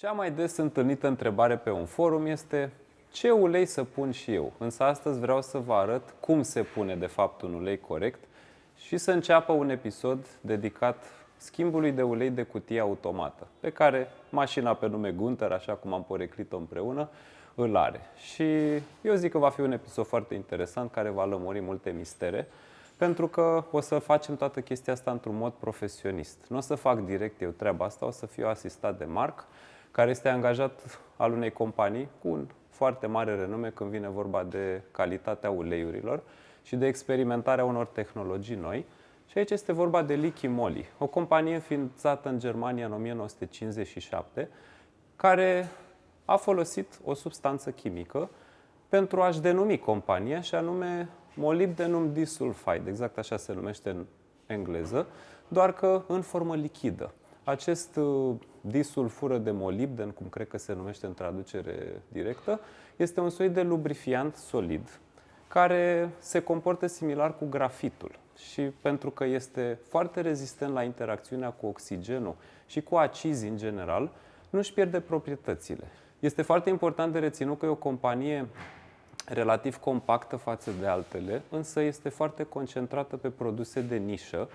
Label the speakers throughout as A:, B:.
A: Cea mai des întâlnită întrebare pe un forum este ce ulei să pun și eu? Însă astăzi vreau să vă arăt cum se pune de fapt un ulei corect și să înceapă un episod dedicat schimbului de ulei de cutie automată, pe care mașina pe nume Gunther, așa cum am poreclit-o împreună, îl are. Și eu zic că va fi un episod foarte interesant care va lămuri multe mistere, pentru că o să facem toată chestia asta într-un mod profesionist. Nu o să fac direct eu treaba asta, o să fiu asistat de Marc, care este angajat al unei companii cu un foarte mare renume când vine vorba de calitatea uleiurilor și de experimentarea unor tehnologii noi. Și aici este vorba de Liqui Moly, o companie înființată în Germania în 1957, care a folosit o substanță chimică pentru a-și denumi compania, și anume molybdenum disulfide, exact așa se numește în engleză, doar că în formă lichidă. Acest disulfură de molibden, cum cred că se numește în traducere directă, este un soi de lubrifiant solid care se comportă similar cu grafitul și pentru că este foarte rezistent la interacțiunea cu oxigenul și cu acizi în general, nu își pierde proprietățile. Este foarte important de reținut că e o companie relativ compactă față de altele, însă este foarte concentrată pe produse de nișă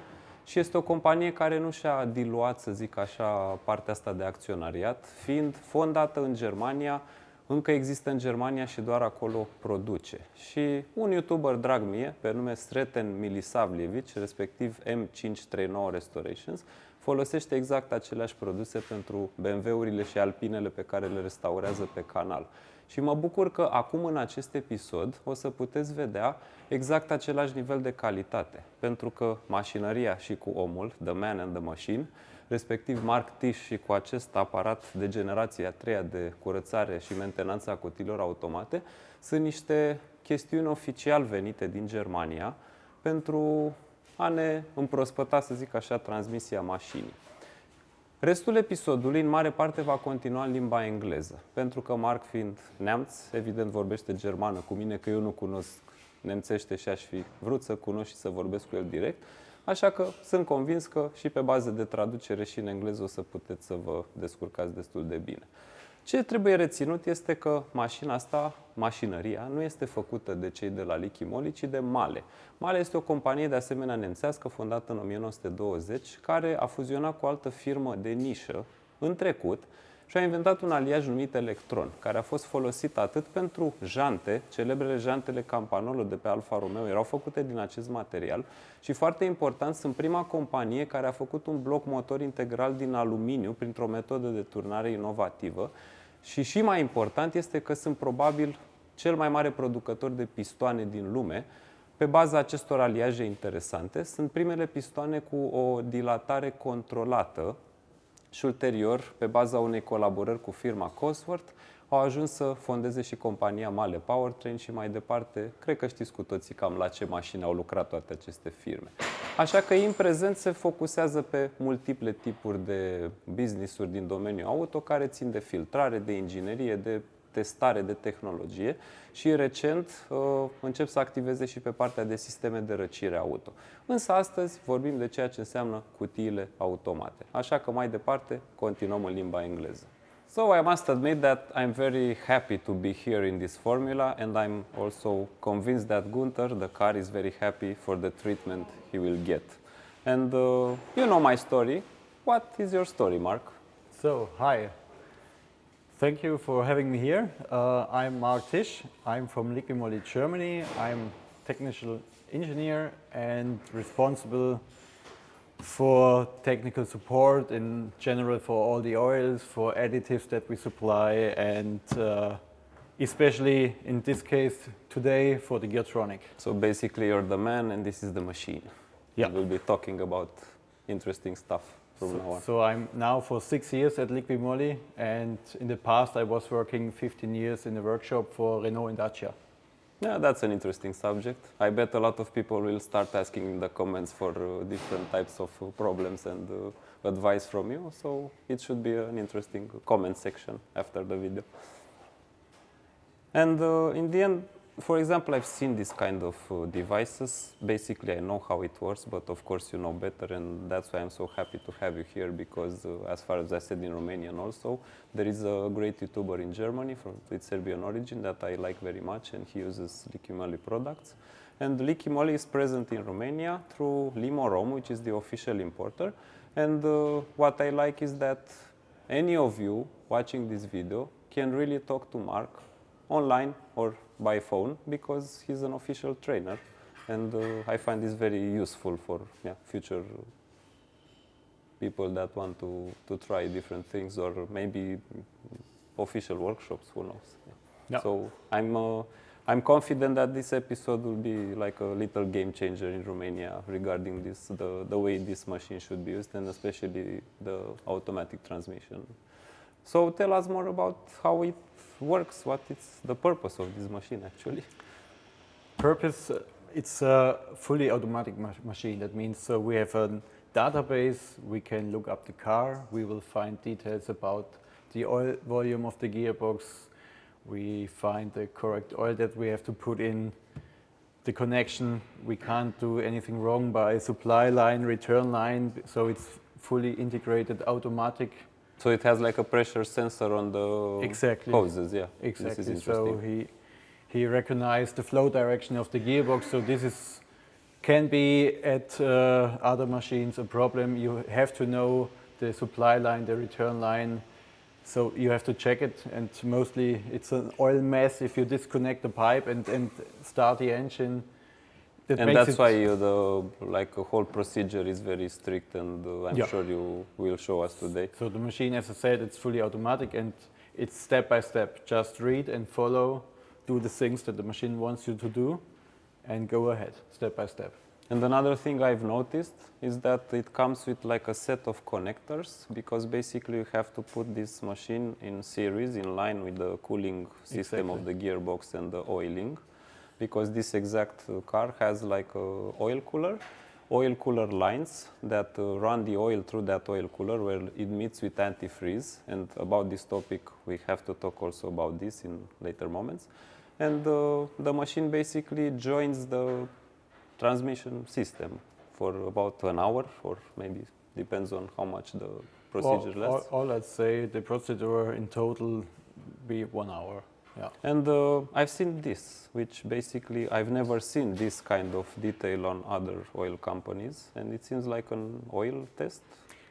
A: și este o companie care nu și-a diluat, să zic așa, partea asta de acționariat, fiind fondată în Germania, încă există în Germania și doar acolo produce. Și un YouTuber drag mie, pe nume Sreten Milisavljevic, respectiv M539 Restorations, folosește exact aceleași produse pentru BMW-urile și Alpinele pe care le restaurează pe canal. Și mă bucur că acum în acest episod o să puteți vedea exact același nivel de calitate. Pentru că mașinăria și cu omul, the man and the machine, respectiv Marc Tisch și cu acest aparat de generație a treia de curățare și mentenanță a cutiilor automate, sunt niște chestiuni oficial venite din Germania pentru a ne împrospăta, să zic așa, transmisia mașinii. Restul episodului, în mare parte, va continua în limba engleză, pentru că Marc, fiind neamț, evident vorbește germană cu mine, că eu nu cunosc nemțește și aș fi vrut să cunosc și să vorbesc cu el direct, așa că sunt convins că și pe bază de traducere și în engleză o să puteți să vă descurcați destul de bine. Ce trebuie reținut este că mașina asta, mașinăria, nu este făcută de cei de la Liqui Moly, ci de Mahle. Mahle este o companie de asemenea nemțească fondată în 1920, care a fuzionat cu o altă firmă de nișă în trecut și a inventat un aliaj numit Electron, care a fost folosit atât pentru jante, celebrele jantele Campanolo de pe Alfa Romeo erau făcute din acest material și, foarte important, sunt prima companie care a făcut un bloc motor integral din aluminiu printr-o metodă de turnare inovativă și mai important este că sunt probabil cel mai mare producător de pistoane din lume. Pe baza acestor aliaje interesante, sunt primele pistoane cu o dilatare controlată și ulterior, pe baza unei colaborări cu firma Cosworth, au ajuns să fondeze și compania Mahle Powertrain și mai departe, cred că știți cu toții cam la ce mașini au lucrat toate aceste firme. Așa că în prezent se focusează pe multiple tipuri de business-uri din domeniul auto care țin de filtrare, de inginerie, de testare, de tehnologie și recent încep să activeze și pe partea de sisteme de răcire auto. Însă astăzi vorbim de ceea ce înseamnă cutiile automate. Așa că mai departe continuăm în limba engleză. So I must admit that I'm very happy to be here in this formula, and I'm also convinced that Gunther, the car, is very happy for the treatment he will get. And you know my story. What is your story, Mark?
B: So, hi. Thank you for having me here. I'm Marc Tisch. I'm from Liqui Moly, Germany. I'm technical engineer and responsible for technical support in general for all the oils, for additives that we supply, and especially in this case today for the geartronic.
A: So basically you're the man and this is the machine.
B: Yeah.
A: We'll be talking about interesting stuff from now on.
B: So I'm now for 6 years at Liqui Moly, and in the past I was working 15 years in a workshop for Renault and Dacia.
A: Yeah, that's an interesting subject. I bet a lot of people will start asking in the comments for different types of problems and advice from you. So it should be an interesting comment section after the video. And in the end, for example, I've seen this kind of devices. Basically, I know how it works, but of course you know better, and that's why I'm so happy to have you here, because as far as I said, in Romanian also, there is a great YouTuber in Germany with Serbian origin that I like very much, and he uses Liqui products. And Liqui is present in Romania through Limorom, which is the official importer. And what I like is that any of you watching this video can really talk to Mark online or by phone, because he's an official trainer, and I find this very useful for future people that want to try different things, or maybe official workshops, who knows.
B: Yeah.
A: So I'm confident that this episode will be like a little game changer in Romania regarding this, the way this machine should be used, and especially the automatic transmission. So tell us more about how it works, what is the purpose of this machine actually.
B: Purpose, it's a fully automatic machine. That means we have a database, we can look up the car, we will find details about the oil volume of the gearbox, we find the correct oil that we have to put in, the connection, we can't do anything wrong by supply line, return line, so it's fully integrated automatic.
A: So it has like a pressure sensor on the hoses, yeah.
B: Exactly.
A: This is
B: So he recognized the flow direction of the gearbox. So this can be at other machines a problem. You have to know the supply line, the return line. So you have to check it, and mostly it's an oil mess if you disconnect the pipe and start the engine.
A: And that's why the whole procedure is very strict, and I'm sure you will show us today.
B: So the machine, as I said, it's fully automatic, and it's step by step. Just read and follow, do the things that the machine wants you to do, and go ahead, step by step.
A: And another thing I've noticed is that it comes with like a set of connectors, because basically you have to put this machine in series, in line with the cooling system of the gearbox and the oiling. Because this exact car has like a oil cooler lines that run the oil through that oil cooler, where it meets with antifreeze. And about this topic, we have to talk also about this in later moments. And the machine basically joins the transmission system for about an hour, or maybe depends on how much the procedure lasts.
B: Or let's say the procedure in total be 1 hour. Yeah.
A: And I've seen this, which basically I've never seen this kind of detail on other oil companies, and it seems like an oil test.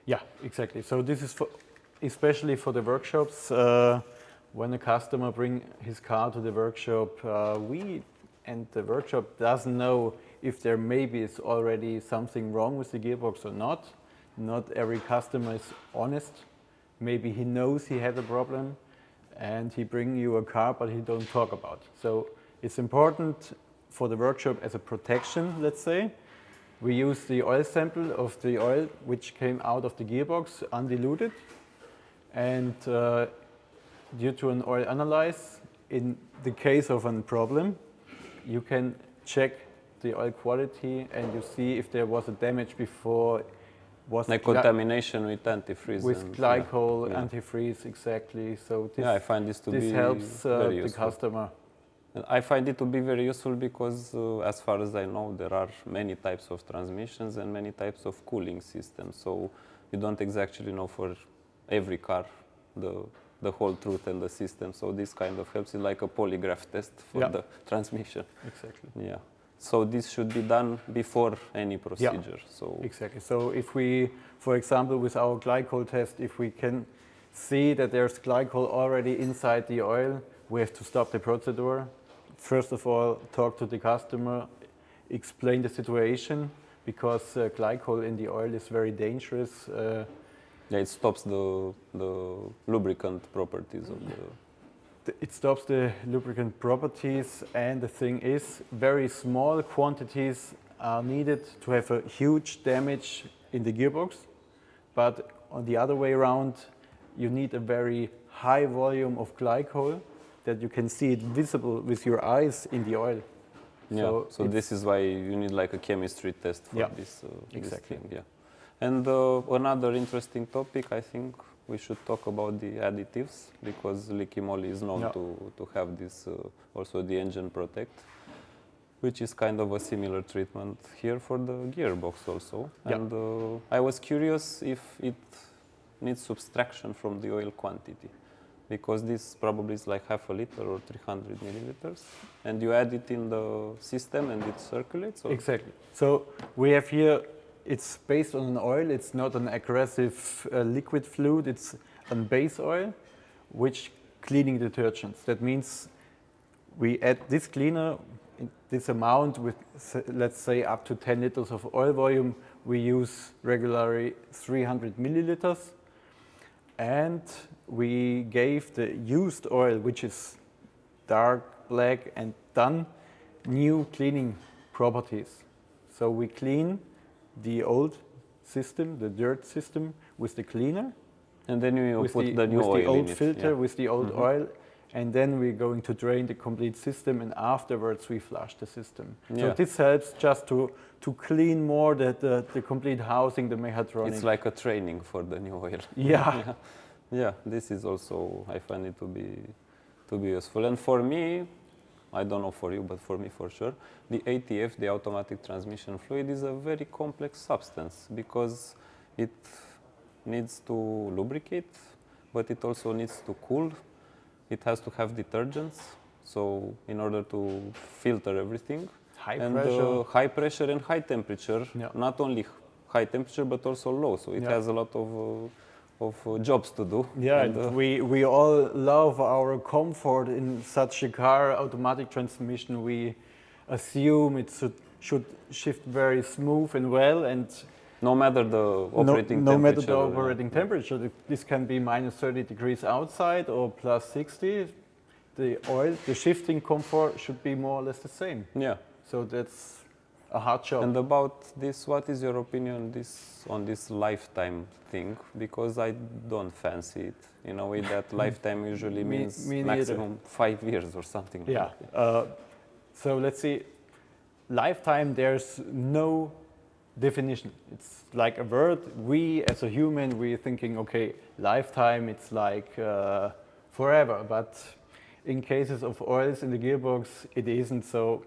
B: Yeah, exactly. So this is especially for the workshops. When a customer brings his car to the workshop, the workshop doesn't know if there maybe is already something wrong with the gearbox or not. Not every customer is honest. Maybe he knows he had a problem, and he bring you a car, but he don't talk about. So it's important for the workshop as a protection, let's say. We use the oil sample of the oil which came out of the gearbox, undiluted, and due to an oil analyze, in the case of a problem, you can check the oil quality and you see if there was a damage before. Was
A: like contamination with antifreeze.
B: With glycol, antifreeze, exactly. So this,
A: I find this to be
B: helps
A: very
B: the
A: useful.
B: customer.
A: I find it to be very useful because, as far as I know, there are many types of transmissions and many types of cooling systems. So you don't exactly know for every car the whole truth and the system. So this kind of helps. It's like a polygraph test for the transmission.
B: Exactly.
A: Yeah. So this should be done before any procedure. So
B: exactly. So if we, for example, with our glycol test, if we can see that there's glycol already inside the oil, we have to stop the procedure. First of all, talk to the customer, explain the situation, because glycol in the oil is very dangerous.
A: It stops the lubricant properties of the...
B: It stops the lubricant properties, and the thing is, very small quantities are needed to have a huge damage in the gearbox. But on the other way around, you need a very high volume of glycol that you can see it visible with your eyes in the oil.
A: Yeah, so this is why you need like a chemistry test for this
B: exactly.
A: thing. Yeah. And another interesting topic, I think, we should talk about the additives, because Liqui Moly is known to have this, also the engine protect, which is kind of a similar treatment here for the gearbox also. And I was curious if it needs subtraction from the oil quantity, because this probably is like half a liter or 300 milliliters, and you add it in the system and it circulates? Or?
B: Exactly. So we have here, it's based on an oil. It's not an aggressive liquid fluid. It's a base oil, which cleaning detergents. That means we add this cleaner, this amount with, let's say, up to 10 liters of oil volume. We use regularly 300 milliliters. And we gave the used oil, which is dark black and done, new cleaning properties. So we clean the old system, the dirt system, with the cleaner.
A: And then you put the new oil in it. With the old
B: filter, with the old oil. And then we're going to drain the complete system, and afterwards we flush the system. So this helps just to clean more the complete housing, the mechatronics.
A: It's like a training for the new oil. Yeah, this is also, I find it to be useful. And for me, I don't know for you, but for me for sure, the ATF, the automatic transmission fluid, is a very complex substance, because it needs to lubricate, but it also needs to cool. It has to have detergents, so in order to filter everything. High pressure and high temperature. Not only high temperature, but also low. So it has a lot of jobs to do.
B: We all love our comfort in such a car. Automatic transmission, we assume it should shift very smooth and well, and
A: no matter the operating temperature.
B: No matter the operating temperature. This can be minus 30 degrees outside or plus 60. The shifting comfort should be more or less the same.
A: Yeah.
B: So that's a hard job.
A: And about this, what is your opinion on this lifetime thing? Because I don't fancy it in a way that lifetime usually means maximum 5 years or something.
B: Yeah. Like that. So let's see. Lifetime, there's no definition. It's like a word. We as a human, we're thinking, okay, lifetime, it's like forever. But in cases of oils in the gearbox, it isn't. So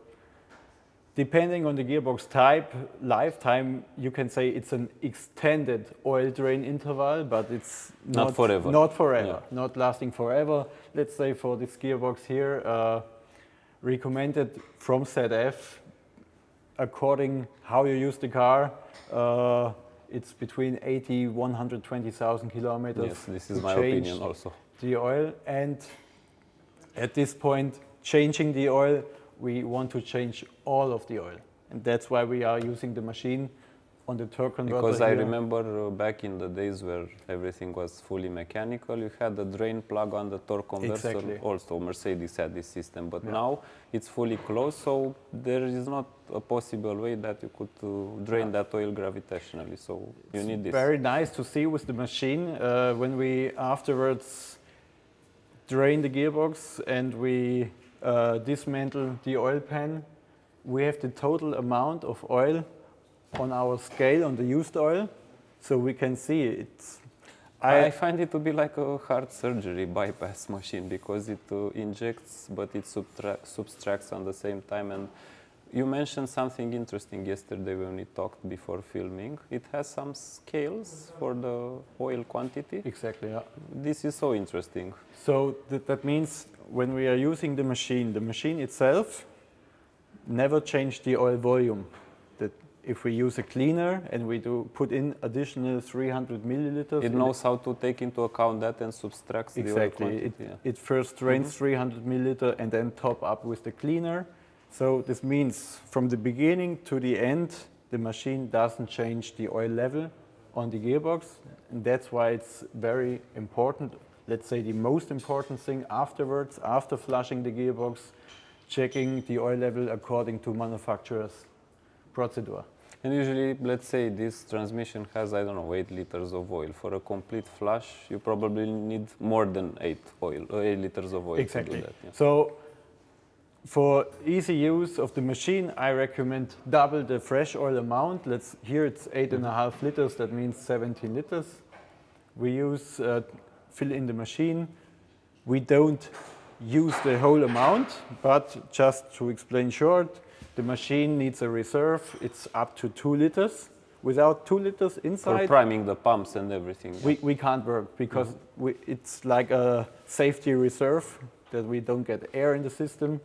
B: depending on the gearbox type, lifetime, you can say it's an extended oil drain interval, but it's
A: not forever.
B: Not forever, not lasting forever. Let's say for this gearbox here, recommended from ZF, according how you use the car, it's between 120,000 kilometers.
A: Yes, this is my opinion also.
B: The oil, and at this point, changing the oil, we want to change all of the oil, and that's why we are using the machine on the torque converter.
A: Because I remember back in the days where everything was fully mechanical, you had a drain plug on the torque converter.
B: Exactly.
A: Also, Mercedes had this system, but now it's fully closed, so there is not a possible way that you could drain that oil gravitationally. So you need this.
B: Very nice to see with the machine when we afterwards drain the gearbox and we dismantle the oil pan. We have the total amount of oil on our scale on the used oil, so we can see it.
A: I find it to be like a heart surgery bypass machine, because it injects but it subtracts on the same time. And you mentioned something interesting yesterday when we talked before filming. It has some scales for the oil quantity.
B: Exactly, yeah.
A: This is so interesting.
B: So that means when we are using the machine itself never change the oil volume. That if we use a cleaner and we put in additional 300 milliliters,
A: it knows how to take into account that and subtracts the oil quantity.
B: It first drains 300 milliliter and then top up with the cleaner. So this means from the beginning to the end, the machine doesn't change the oil level on the gearbox, and that's why it's very important. Let's say the most important thing afterwards, after flushing the gearbox, checking the oil level according to manufacturer's procedure.
A: And usually, let's say this transmission has, I don't know, 8 liters of oil. For a complete flush, you probably need more than 8 liters of oil to do that. Yeah.
B: So for easy use of the machine, I recommend double the fresh oil amount. Here it's 8.5 liters, that means 17 liters. We use fill in the machine. We don't use the whole amount, but just to explain short, the machine needs a reserve. It's up to 2 liters. Without 2 liters
A: For
B: inside,
A: priming the pumps and everything.
B: we can't work because it's like a safety reserve that we don't get air in the system.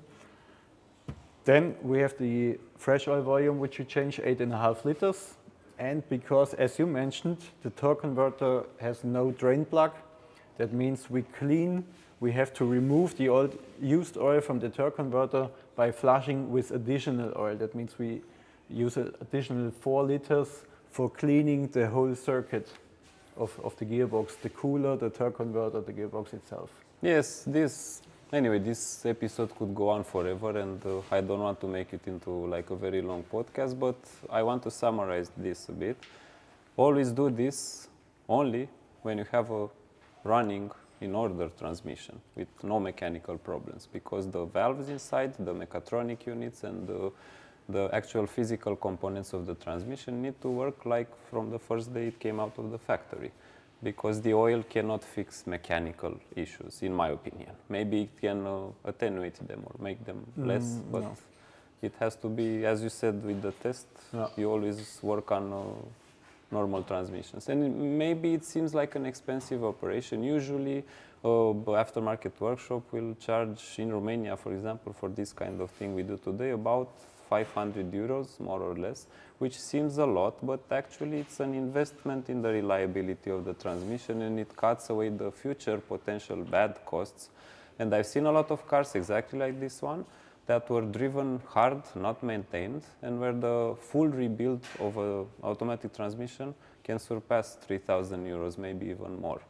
B: Then we have the fresh oil volume, which we change 8.5 liters. And because, as you mentioned, the torque converter has no drain plug, that means we have to remove the used oil from the torque converter by flushing with additional oil. That means we use an additional 4 liters for cleaning the whole circuit of the gearbox, the cooler, the torque converter, the gearbox itself.
A: Yes, this episode could go on forever, and I don't want to make it into like a very long podcast, but I want to summarize this a bit. Always do this only when you have a running in order transmission with no mechanical problems, because the valves inside, the mechatronic units, and the actual physical components of the transmission need to work like from the first day it came out of the factory, because the oil cannot fix mechanical issues, in my opinion. Maybe it can attenuate them or make them less, but
B: no.
A: It has to be, as you said, with the test, you always work on normal transmissions. And maybe it seems like an expensive operation. Usually, aftermarket workshop will charge, in Romania, for example, for this kind of thing we do today, about 500 euros, more or less, which seems a lot, but actually it's an investment in the reliability of the transmission, and it cuts away the future potential bad costs. And I've seen a lot of cars exactly like this one that were driven hard, not maintained, and where the full rebuild of an automatic transmission can surpass 3,000 euros, maybe even more.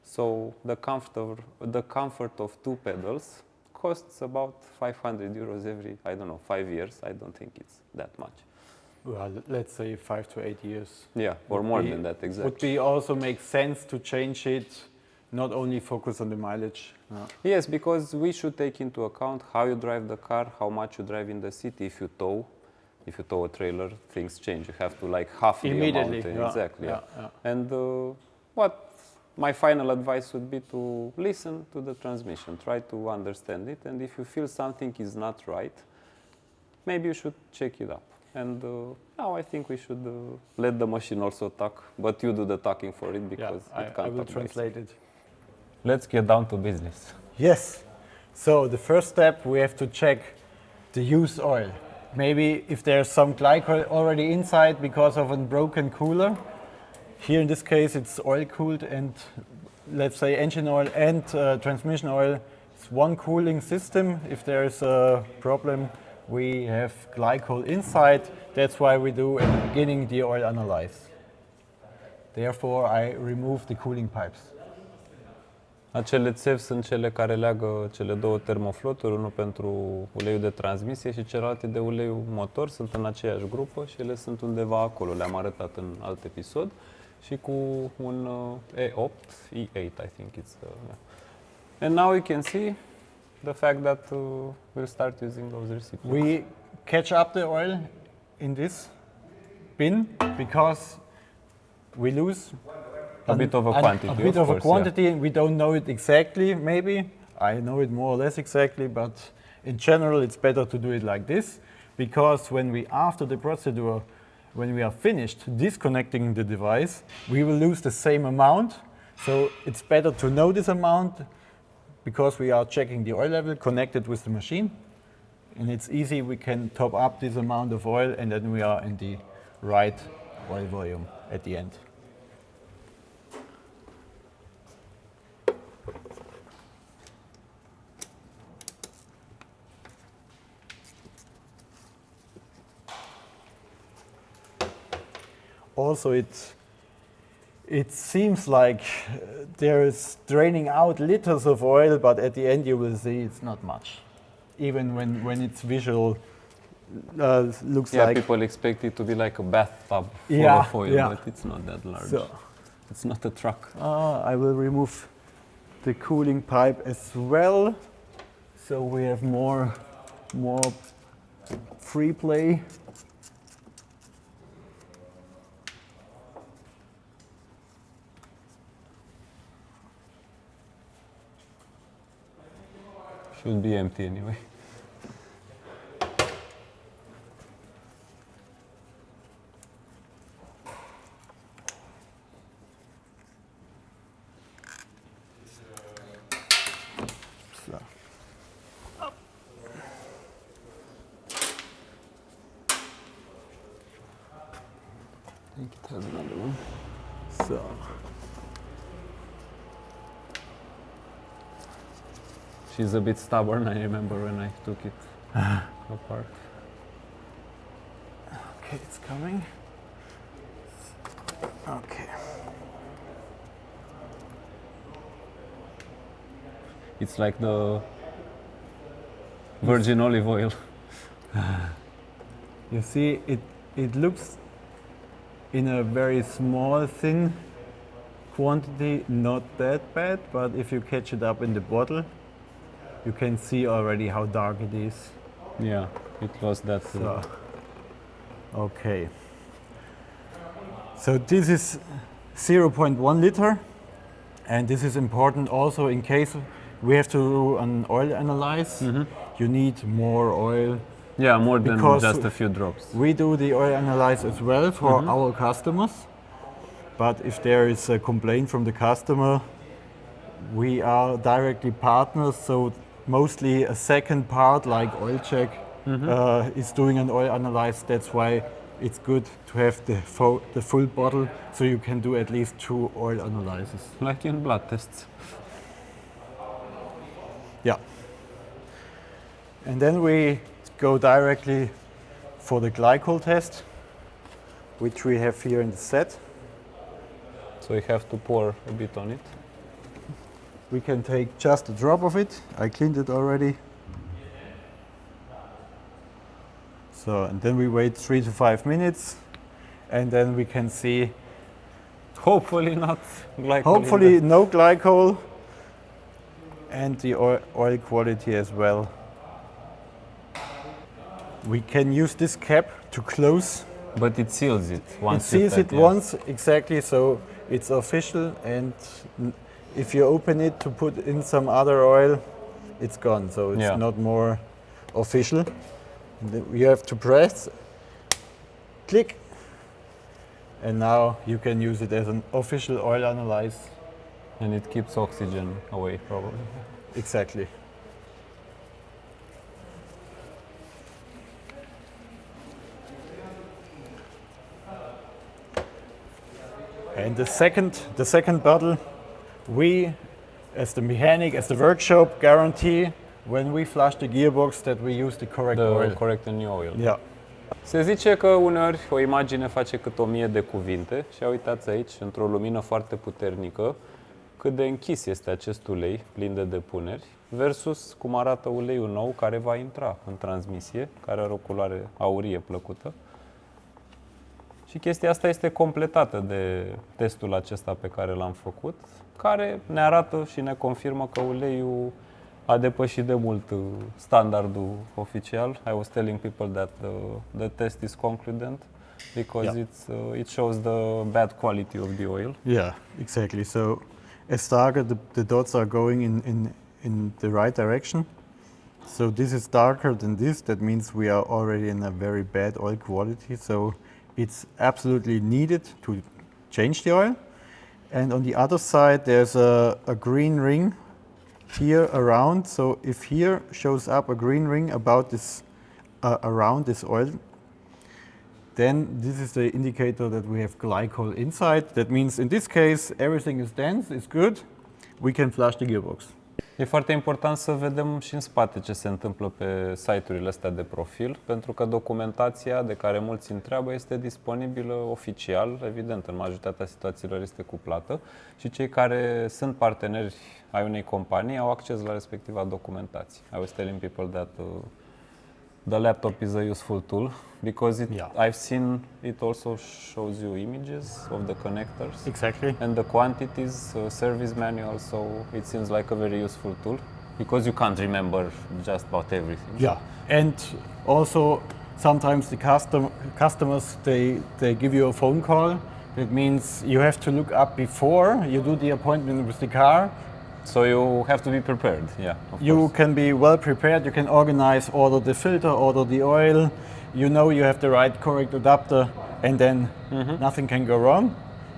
A: So the comfort of 2 pedals costs about 500 euros every, 5 years. I don't think it's that much.
B: Well, let's say 5 to 8 years.
A: Yeah, or more than that, exactly.
B: Would be also make sense to change it, not only focus on the mileage.
A: Yes, because we should take into account how you drive the car, how much you drive in the city. If you tow a trailer, things change. You have to like half the amount. Exactly. Yeah. And what my final advice would be to listen to the transmission, try to understand it, and if you feel something is not right, maybe you should check it up. And now I think we should let the machine also talk, but you do the talking for it, because it can't
B: I will
A: talk
B: translate it.
A: Let's get down to business.
B: Yes. So the first step, we have to check the used oil. Maybe if there's some glycol already inside because of a broken cooler. Here in this case it's oil cooled, and let's say engine oil and transmission oil. It's one cooling system. If there's a problem, we have glycol inside. That's why we do at the beginning the oil analyze. Therefore I remove the cooling pipes.
A: Acele țevi sunt cele care leagă cele două termofloturi, unul pentru uleiul de transmisie și celelalte de uleiul motor, sunt în aceeași grupă și ele sunt undeva acolo, le-am arătat în alt episod, și cu un E8, E8 I think it's yeah. And now you can see the fact that we'll start using those recipients.
B: We catch up the oil in this bin because we lose
A: a bit of a quantity.
B: A bit of a quantity, and we don't know it exactly, maybe. I know it more or less exactly, but in general it's better to do it like this, because when we, after the procedure, when we are finished disconnecting the device, we will lose the same amount. So it's better to know this amount, because we are checking the oil level connected with the machine, and it's easy, we can top up this amount of oil, and then we are in the right oil volume at the end. Also, it seems like there is draining out liters of oil, but at the end you will see it's not much. Even when it's visual, looks like...
A: people expect it to be like a bathtub full of oil, but it's not that large. So, it's not a truck.
B: I will remove the cooling pipe as well, so we have more free play.
A: Should be empty anyway.
B: So.
A: I think it has another one.
B: So.
A: She's a bit stubborn, I remember when I took it apart.
B: Okay, it's coming. Okay.
A: It's like the virgin olive oil.
B: You see, it looks in a very small, thin quantity not that bad, but if you catch it up in the bottle, you can see already how dark it is.
A: Yeah, it lost that.
B: So, okay. So this is 0.1 liter, and this is important also in case we have to do an oil analyze. You need more oil.
A: Yeah, more than
B: Because
A: just a few drops.
B: We do the oil analyze as well for our customers, but if there is a complaint from the customer, we are directly partners, so mostly a second part like oil check is doing an oil analyze. That's why it's good to have the full bottle, so you can do at least 2 oil analyses.
A: Like in blood tests.
B: Yeah. And then we go directly for the glycol test, which we have here in the set.
A: So you have to pour a bit on it.
B: We can take just a drop of it. I cleaned it already. So, and then we wait 3 to 5 minutes, and then we can see.
A: Hopefully not glycol.
B: Hopefully no glycol, and the oil quality as well. We can use this cap to close.
A: But it seals it once.
B: It seals it once, exactly, so it's official, and if you open it to put in some other oil, it's gone, so it's not more official. And then you have to press, click, and now you can use it as an official oil analyze.
A: And it keeps oxygen away, probably.
B: Exactly. And the second bottle, we, as the mechanic, as the workshop, guarantee when we flush the gearbox that we use the correct oil.
A: The correct and new oil.
B: Yeah.
A: Se zice că uneori o imagine face cât 1000 de cuvinte și uitați aici, într-o lumină foarte puternică, cât de închis este acest ulei plin de depuneri versus cum arată uleiul nou care va intra în transmisie, care are o culoare aurie plăcută. Și chestia asta este completată de testul acesta pe care l-am făcut, care ne arată și ne confirmă că uleiul a depășit de mult standardul oficial. I was telling people that the test is concludent because it shows the bad quality of the oil.
B: Yeah, exactly. So as darker the dots are going in the right direction. So this is darker than this. That means we are already in a very bad oil quality. So it's absolutely needed to change the oil. And on the other side, there's a green ring here around. So if here shows up a green ring about this around this oil, then this is the indicator that we have glycol inside. That means in this case everything is dense, it's good. We can flush the gearbox.
A: E foarte important să vedem și în spate ce se întâmplă pe site-urile astea de profil, pentru că documentația de care mulți întreabă este disponibilă oficial, evident, în majoritatea situațiilor este cu plată și cei care sunt parteneri ai unei companii au acces la respectiva documentație. I was telling people that the laptop is a useful tool because I've seen it also shows you images of the connectors.
B: Exactly.
A: And the quantities, service manual, so it seems like a very useful tool because you can't remember just about everything.
B: Yeah, and also sometimes the customers they give you a phone call. That means you have to look up before you do the appointment with the car.
A: So you have to be prepared, yeah. Of
B: You
A: course.
B: can be well prepared, you can organize, order the filter, order the oil, you know you have the right correct adapter, and then nothing can go wrong.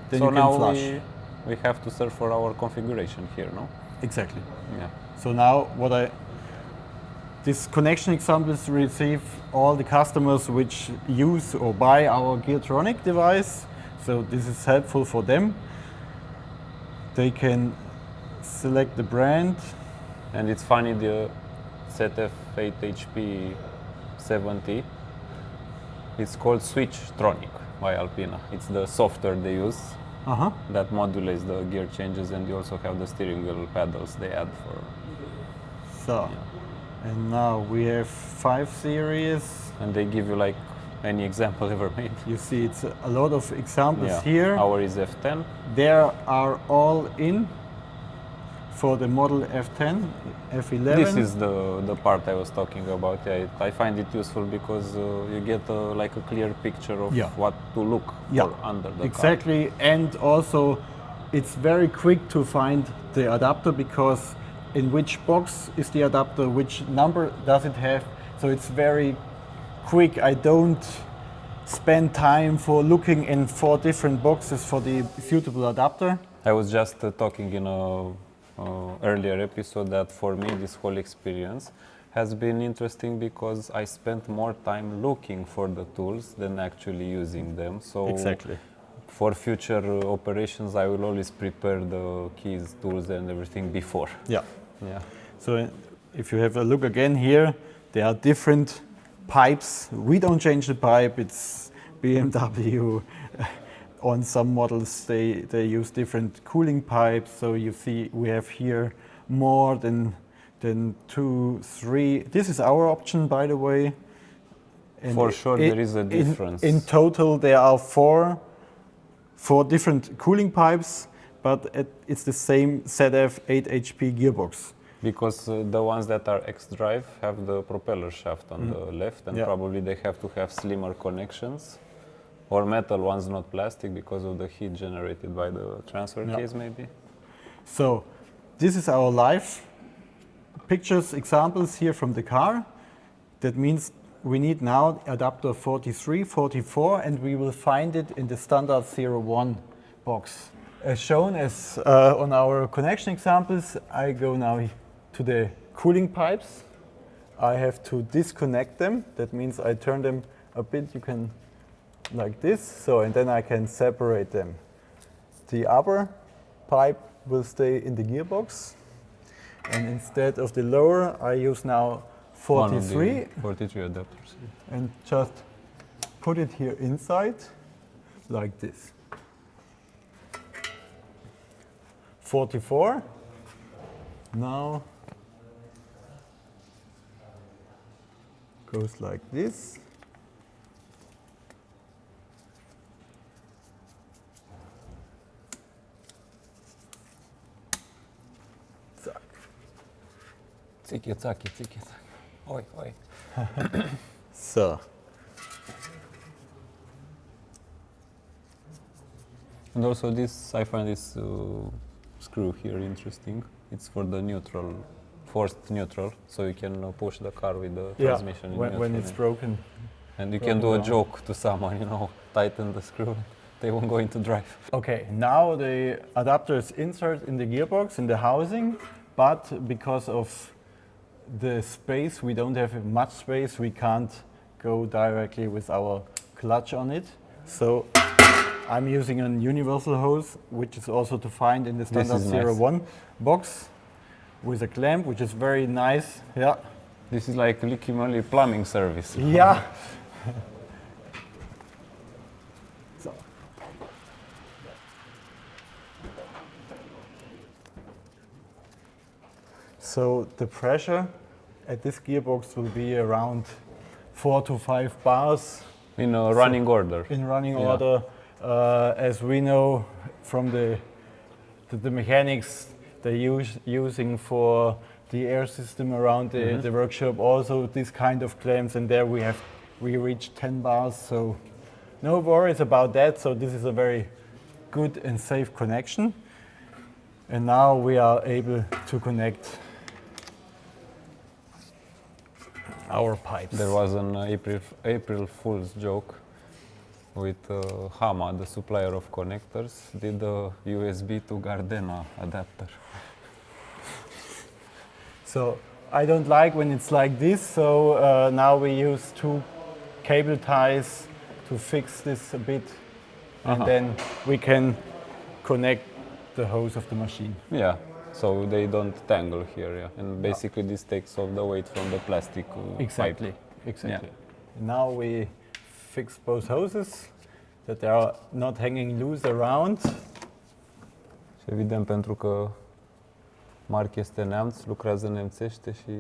B: Then
A: So
B: you can
A: now
B: flush.
A: we have to search for our configuration here, no?
B: Exactly.
A: Yeah.
B: So now this connection examples receive all the customers which use or buy our Geartronic device. So this is helpful for them. They can select the brand.
A: And it's funny, the ZF8HP 70, it's called Switchtronic by Alpina. It's the software they use that modulates the gear changes, and you also have the steering wheel pedals they add for.
B: So, and now we have 5 series.
A: And they give you like any example ever made.
B: You see it's a lot of examples
A: Yeah.
B: here.
A: Our is F10.
B: There are all in for the model F10, F11.
A: This is the part I was talking about. Yeah, I find it useful because you get like a clear picture of what to look for under the car.
B: Exactly, and also it's very quick to find the adapter because in which box is the adapter, which number does it have. So it's very quick. I don't spend time for looking in 4 different boxes for the suitable adapter.
A: I was just talking in a earlier episode that for me this whole experience has been interesting because I spent more time looking for the tools than actually using them. So
B: Exactly.
A: for future operations I will always prepare the keys, tools and everything before.
B: Yeah.
A: Yeah.
B: So if you have a look again here, there are different pipes. We don't change the pipe, it's BMW. On some models they use different cooling pipes, so you see we have here more than 2, 3. This is our option, by the way. And
A: For sure there is a difference.
B: In total there are 4 different cooling pipes, but it's the same ZF 8HP gearbox.
A: Because the ones that are X-Drive have the propeller shaft on the left, and probably they have to have slimmer connections. Or metal ones, not plastic, because of the heat generated by the transfer case, maybe.
B: So this is our live pictures, examples here from the car. That means we need now adapter 43, 44, and we will find it in the standard 01 box. As shown as on our connection examples, I go now to the cooling pipes. I have to disconnect them. That means I turn them a bit. You can like this, so, and then I can separate them. The upper pipe will stay in the gearbox, and instead of the lower I use now 43
A: adapters,
B: and just put it here inside like this. 44 now goes like this.
A: Tsiki-tsaki. Oi.
B: So.
A: And also this, I find this screw here interesting. It's for the neutral, forced neutral, so you can push the car with the transmission in
B: when it's broken.
A: And you can do a joke to someone, tighten the screw, they won't go into drive.
B: Okay, now the adapter is inserted in the gearbox, in the housing, but because of the space, we don't have much space, we can't go directly with our clutch on it. So I'm using a universal hose, which is also to find in the standard 01 box, with a clamp, which is very nice. Yeah.
A: This is like Licky plumbing service.
B: Yeah. So the pressure at this gearbox will be around 4 to 5 bars.
A: In a running order.
B: In running order. As we know from the mechanics they're using for the air system around the workshop, also this kind of clamps, and there we reach 10 bars, so no worries about that. So this is a very good and safe connection. And now we are able to connect our pipes.
A: There was an April Fool's joke with Hama, the supplier of connectors, did a USB to Gardena adapter.
B: So I don't like when it's like this, so now we use 2 cable ties to fix this a bit, and then we can connect the hose of the machine.
A: Yeah, so they don't tangle here, yeah. And basically this takes off the weight from the plastic
B: Exactly,
A: pipe.
B: exactly.
A: Yeah.
B: Now we fix both hoses, that they are not hanging loose around.
A: Și evident, pentru că Marc este neamț, lucrează nemțește și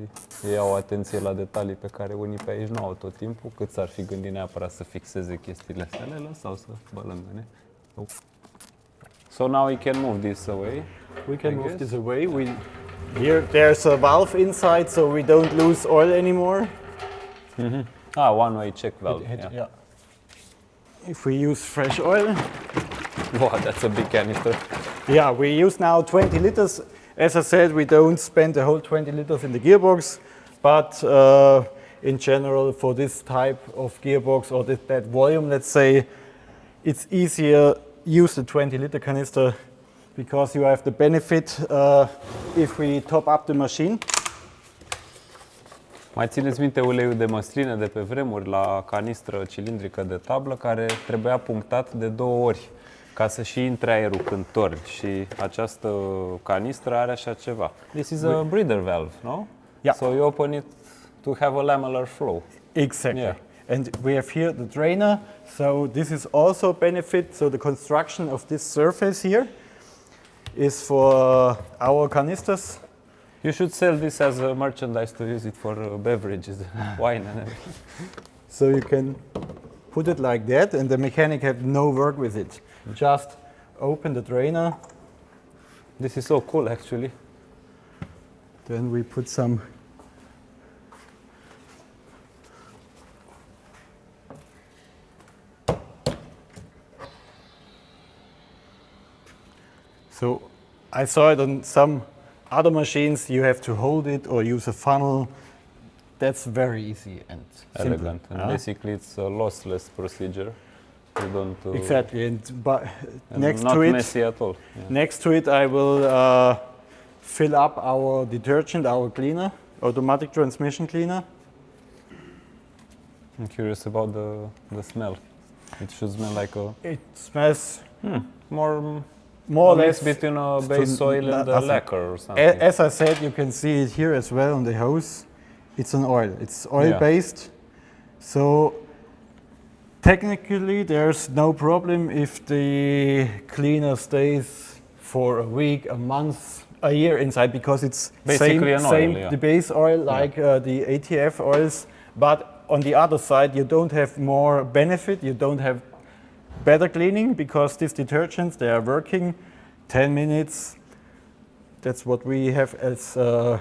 A: ei au atenție la detalii pe care unii pe aici nu au tot timpul, cât s-ar fi gândit neapărat să fixeze chestiile astea, le lăsau să bălângâne. So now we can move this away.
B: We can move this away. Here there's a valve inside, so we don't lose oil anymore.
A: One-way check valve.
B: Yeah. If we use fresh oil,
A: Wow, that's a big canister.
B: yeah, we use now 20 liters. As I said, we don't spend the whole 20 liters in the gearbox, but in general, for this type of gearbox or that volume, let's say, it's easier use the 20-liter canister because you have the benefit if we top up the machine.
A: Mai țineți minte uleiul de măsline de pe vremuri la canistră cilindrică de tablă care trebuia punctat de 2 ori ca să și intre aerul când torni, și această canistră are așa ceva. This is a breather valve, no?
B: Yeah.
A: So you open it to have a lamellar flow.
B: Exactly.
A: Yeah.
B: And we have here the drainer, so this is also a benefit. So the construction of this surface here is for our canisters.
A: You should sell this as a merchandise to use it for beverages, wine and everything.
B: So you can put it like that, and the mechanic have no work with it. Just open the drainer.
A: This is so cool, actually.
B: Then we put some So I saw it on some other machines, you have to hold it or use a funnel. That's very easy and
A: Elegant.
B: simple.
A: And basically it's a lossless procedure. You don't
B: Exactly, and next
A: not
B: to it,
A: messy at all. Yeah.
B: next to it, I will fill up our detergent, our cleaner, automatic transmission cleaner.
A: I'm curious about the smell. It should smell like a
B: It smells
A: more
B: more or
A: a
B: less
A: mix between a base oil and a
B: nothing.
A: lacquer or something.
B: As I said, you can see it here as well on the hose. It's an oil. It's oil-based. So technically, there's no problem if the cleaner stays for a week, a month, a year inside, because it's
A: Basically an oil,
B: same
A: yeah.
B: the base oil like the ATF oils. But on the other side, you don't have more benefit. You don't have better cleaning because these detergents, they are working 10 minutes. That's what we have as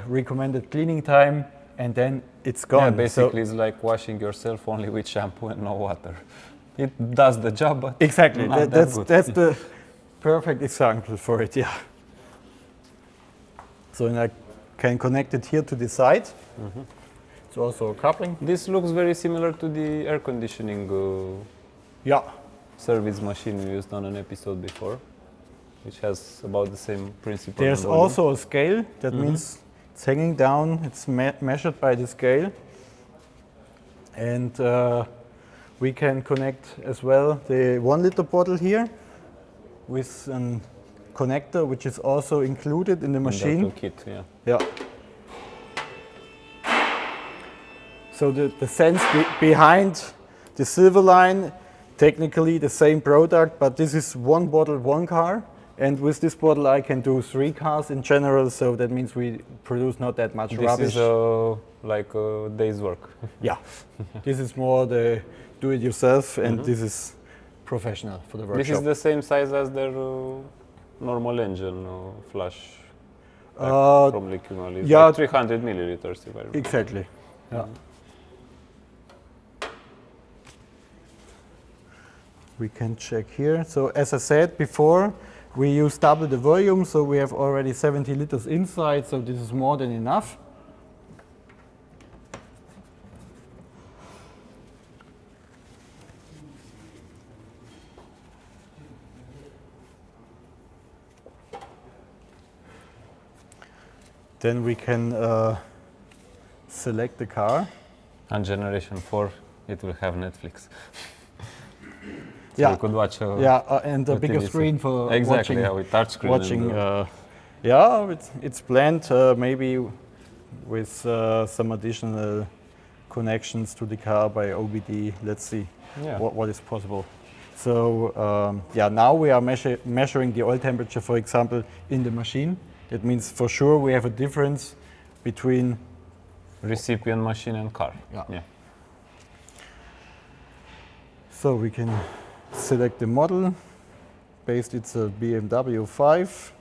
B: recommended cleaning time, and then it's gone.
A: Yeah, basically it's like washing yourself only with shampoo and no water. It does the job, but
B: Exactly.
A: not
B: That's
A: good.
B: that's the perfect example for it. Yeah. So I can connect it here to the side. It's also a coupling.
A: This looks very similar to the air conditioning
B: Yeah.
A: service machine we used on an episode before, which has about the same principle.
B: There's
A: and volume.
B: also a scale. That means it's hanging down. It's measured by the scale, and we can connect as well the 1 liter bottle here with a connector, which is also included in the
A: In that
B: machine.
A: little kit, yeah.
B: Yeah. So the sense behind the silver line, technically the same product, but this is 1 bottle, 1 car. And with this bottle I can do 3 cars in general, so that means we produce not that much
A: This
B: rubbish.
A: is like a day's work.
B: Yeah. This is more the do-it-yourself, and this is professional for the workshop.
A: This is the same size as their normal engine flush from Liquid Moly. It's
B: yeah.
A: like 300 milliliters, if I remember.
B: Exactly. Yeah. We can check here. So as I said before, We use double the volume, so we have already 70 liters inside, so this is more than enough. Then we can select the car.
A: On generation 4, it will have Netflix. So
B: Yeah.
A: you could watch
B: and a bigger
A: TV.
B: screen for
A: Exactly,
B: watching.
A: with touch screen.
B: Watching, yeah, it's planned maybe with some additional connections to the car by OBD. Let's see what is possible. So yeah, now we are measuring the oil temperature, for example, in the machine. It means for sure we have a difference between
A: recipient machine and car.
B: Yeah. So we can select the model. Based, it's a BMW 5.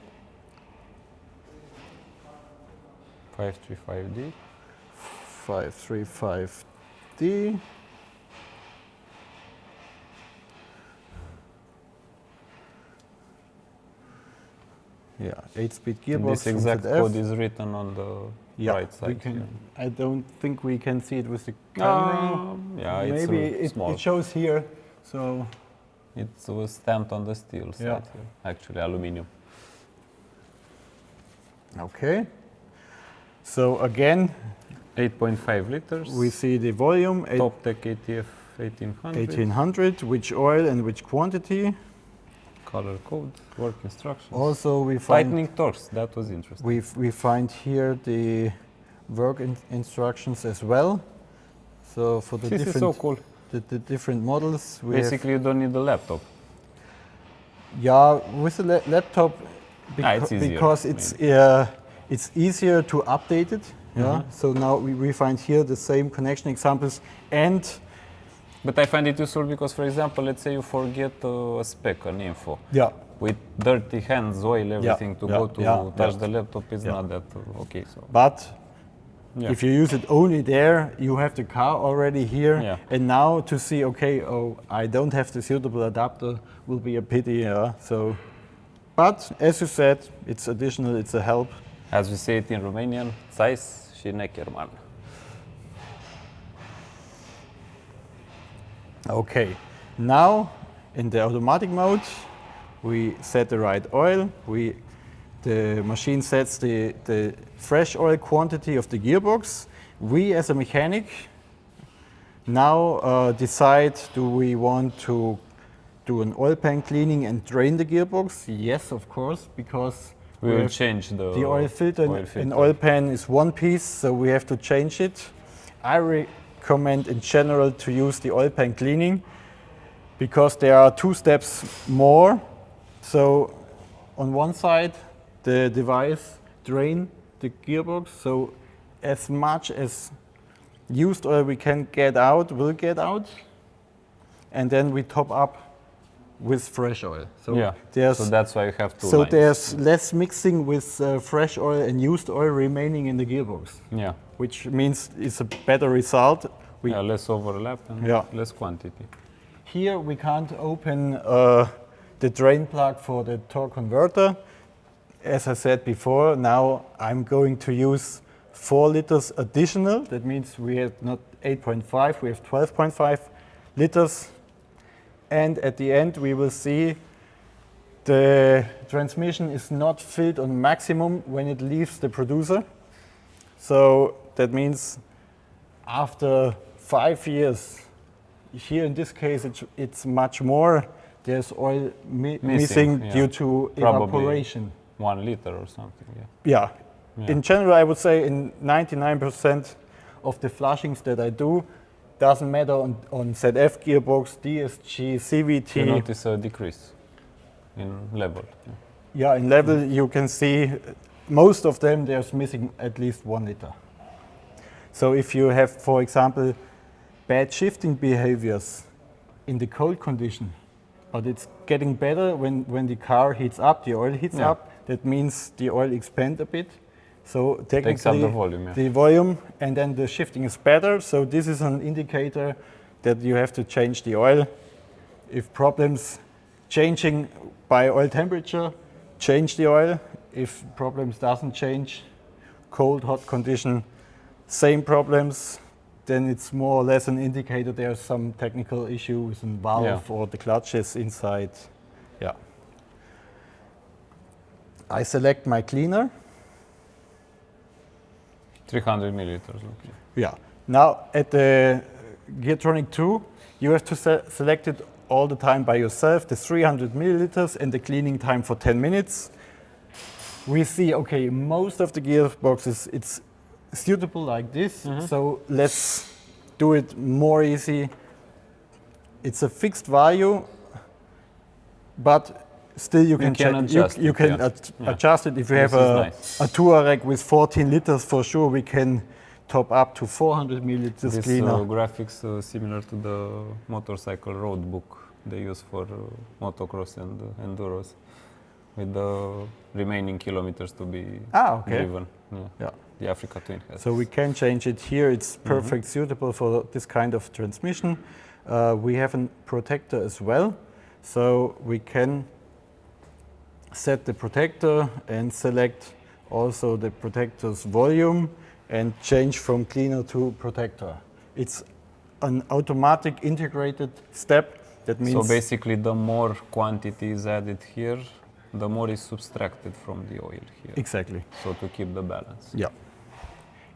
A: 535D.
B: 535D. Yeah, 8-speed gearbox.
A: This exact
B: ZF.
A: code is written on the right side.
B: We can,
A: here.
B: I don't think we can see it with the camera.
A: Yeah, it's
B: maybe
A: small.
B: it shows here. So
A: It was stamped on the steel side
B: Yeah.
A: here. Actually, aluminium.
B: okay. So again,
A: 8.5 liters.
B: we see the volume,
A: Top Tech ATF 1800.
B: 1800, which oil and which quantity.
A: Color code, work instructions.
B: Also, we find
A: Tightening torques, that was interesting.
B: we find here the work instructions as well. So for the
A: This is
B: different
A: so cool.
B: the different models, we
A: Basically, you don't need a laptop.
B: yeah, with the laptop
A: It's easier,
B: because it's easier to update it. Yeah. So now we find here the same connection examples and.
A: But I find it useful because, for example, let's say you forget a spec, an info.
B: Yeah.
A: With dirty hands, oil, everything to go to touch the laptop is not that okay. So.
B: But if you use it only there, you have the car already here.
A: Yeah.
B: And now to see, okay, oh, I don't have the suitable adapter will be a pity. Yeah. So, but as you said, it's additional, it's a help.
A: As we say it in Romanian, Zeiss și Neckerman.
B: Okay, now in the automatic mode, we set the right oil. The machine sets the fresh oil quantity of the gearbox. We as a mechanic now decide, do we want to do an oil pan cleaning and drain the gearbox? Yes, of course, because
A: We will change the
B: oil filter. An oil pan is one piece, so we have to change it. I recommend in general to use the oil pan cleaning because there are 2 steps more. So on one side, the device drain the gearbox, so as much as used oil we can get out will get out, and then we top up with fresh oil. So
A: so that's why you have 2
B: so
A: lines.
B: there's less mixing with fresh oil and used oil remaining in the gearbox.
A: Yeah.
B: Which means it's a better result.
A: Less overlap and less quantity.
B: Here we can't open the drain plug for the torque converter. As I said before, now I'm going to use 4 liters additional. That means we have not 8.5, we have 12.5 liters. And at the end we will see the transmission is not filled on maximum when it leaves the producer. So that means after 5 years, here in this case it's much more, there's oil missing due to evaporation.
A: 1 liter or something,
B: Yeah. In general, I would say in 99% of the flushings that I do, doesn't matter on ZF gearbox, DSG, CVT.
A: You notice a decrease in level.
B: Yeah, in level you can see most of them there's missing at least 1 liter. So if you have, for example, bad shifting behaviors in the cold condition, but it's getting better when the car heats up, the oil heats up, that means the oil expands a bit. So technically
A: takes up the volume,
B: the volume, and then the shifting is better. So this is an indicator that you have to change the oil. If problems changing by oil temperature, change the oil. If problems doesn't change, cold, hot condition, same problems, then it's more or less an indicator there's some technical issue with a valve or the clutches inside. Yeah. I select my cleaner.
A: 300 milliliters. Okay.
B: Yeah. Now at the Geartronic 2, you have to select it all the time by yourself, the 300 milliliters and the cleaning time for 10 minutes. We see, okay, most of the gearboxes, it's suitable like this, so let's do it more easy. It's a fixed value, but still you can
A: adjust
B: you
A: it,
B: can adjust it. If you have a Touareg with 14 liters, for sure we can top up to 400 milliliters
A: This
B: cleaner.
A: graphics similar to the motorcycle road book they use for motocross and enduros, with the remaining kilometers to be driven. Yeah. The Africa Twin has.
B: So we can change it here. It's perfect suitable for this kind of transmission. We have a protector as well, so we can set the protector and select also the protector's volume and change from cleaner to protector. It's an automatic integrated step. That means
A: so basically the more quantity is added here, the more is subtracted from the oil here.
B: Exactly.
A: So to keep the balance.
B: Yeah.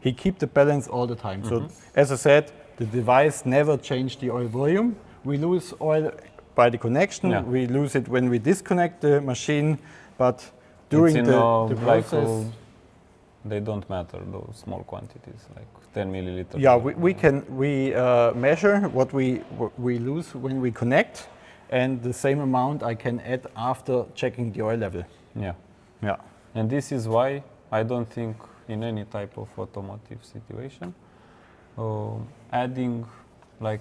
B: He keeps the balance all the time. So as I said, the device never changed the oil volume. We lose oil by the connection.
A: Yeah.
B: We lose it when we disconnect the machine, but during the process,
A: they don't matter, those small quantities, like 10 milliliters.
B: yeah, we measure what we lose when we connect, and the same amount I can add after checking the oil level.
A: Yeah.
B: Yeah.
A: And this is why I don't think in any type of automotive situation, adding, like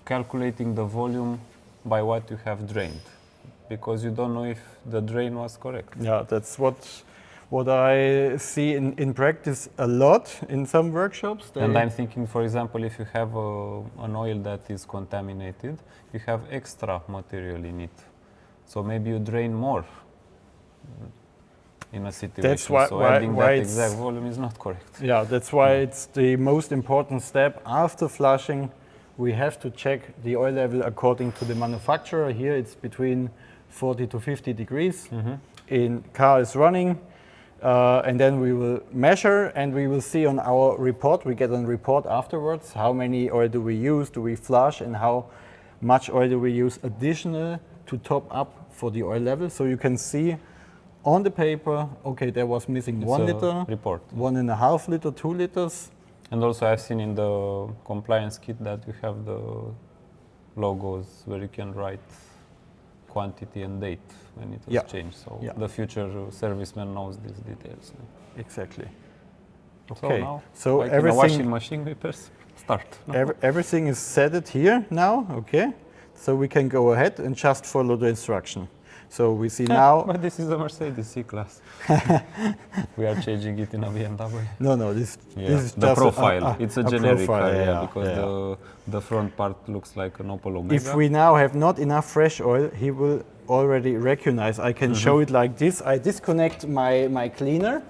A: calculating the volume by what you have drained, because you don't know if the drain was correct.
B: Yeah, that's what I see in practice a lot in some workshops.
A: And I'm thinking, for example, if you have an oil that is contaminated, you have extra material in it. So maybe you drain more in a situation.
B: That's why,
A: so adding that exact volume is not correct.
B: Yeah, that's why it's the most important step. After flushing, we have to check the oil level according to the manufacturer. Here it's between 40 to 50 degrees. In car is running. And then we will measure and we will see on our report, we get a report afterwards, how many oil do we use, do we flush, and how much oil do we use additional to top up for the oil level. So you can see on the paper, okay, there was missing
A: It's
B: 1 liter,
A: report.
B: 1.5 liter, 2 liters.
A: And also I've seen in the compliance kit that you have the logos where you can write quantity and date when it was changed. So the future serviceman knows these details.
B: Exactly.
A: So
B: Okay.
A: now,
B: So
A: like in a washing machine, we press start.
B: everything is set here now. Okay. So we can go ahead and just follow the instruction. So we see now.
A: But this is a Mercedes C-Class. We are changing it in a BMW.
B: No, this is
A: the
B: just
A: profile. It's a generic
B: profile,
A: car, because the front part looks like an Opel Omega.
B: If we now have not enough fresh oil, he will already recognize. I can show it like this. I disconnect my cleaner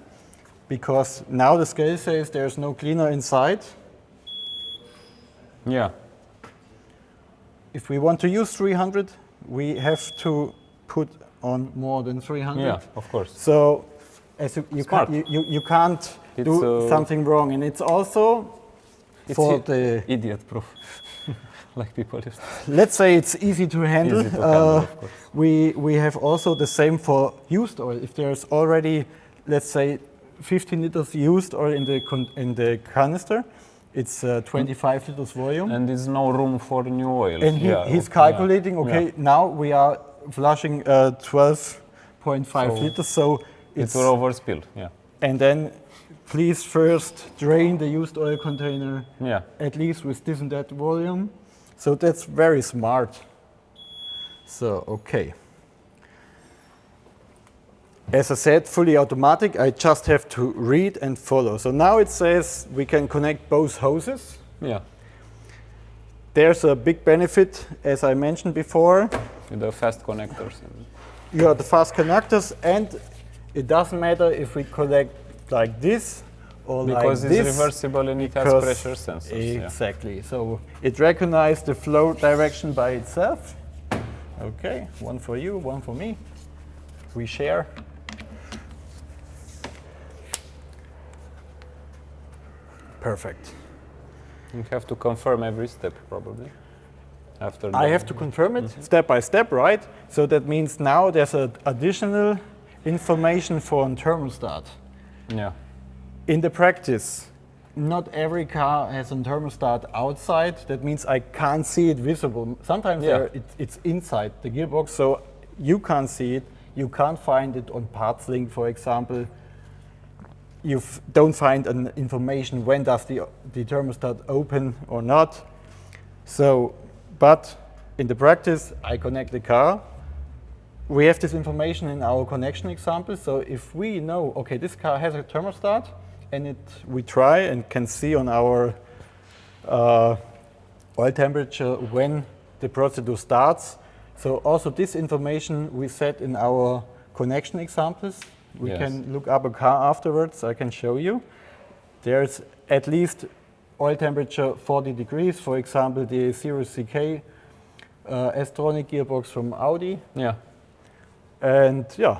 B: because now the scale says there's no cleaner inside.
A: Yeah.
B: If we want to use 300, we have to put on more than 300.
A: Yeah, of course.
B: So as you can't do something wrong, and it's also for the
A: idiot proof, like people used to.
B: Let's say it's easy to handle.
A: Easy to handle, of course.
B: We have also the same for used oil. If there's already, let's say, 15 liters used oil in the canister, it's 25 liters volume.
A: And there's no room for new oil.
B: And he's calculating, okay, now we are flushing 12.5 liters, so
A: it's overspill, yeah.
B: And then please first drain the used oil container, at least with this and that volume. So that's very smart. So, okay. As I said, fully automatic, I just have to read and follow. So now it says we can connect both hoses.
A: Yeah.
B: There's a big benefit, as I mentioned before.
A: With the fast connectors.
B: you have the fast conductors, and it doesn't matter if we connect like this or
A: Because
B: like
A: it's
B: this.
A: reversible and it has
B: because
A: pressure sensors.
B: Exactly. So it recognizes the flow direction by itself. Okay, one for you, one for me. We share. Perfect.
A: You have to confirm every step probably. After
B: I have to confirm it step by step, right? So that means now there's additional information for a thermostat.
A: Yeah.
B: In the practice, not every car has a thermostat outside. That means I can't see it visible. Sometimes it's inside the gearbox, so you can't see it. You can't find it on Parts Link, for example. You don't find an information when does the thermostat open or not. So, but in the practice, I connect the car. We have this information in our connection example. So if we know, okay, this car has a thermostat, and we try and can see on our oil temperature when the procedure starts. So also this information we set in our connection examples. We can look up a car afterwards. I can show you. There's at least oil temperature 40 degrees. For example, the 0CK S-tronic gearbox from Audi.
A: Yeah.
B: And yeah,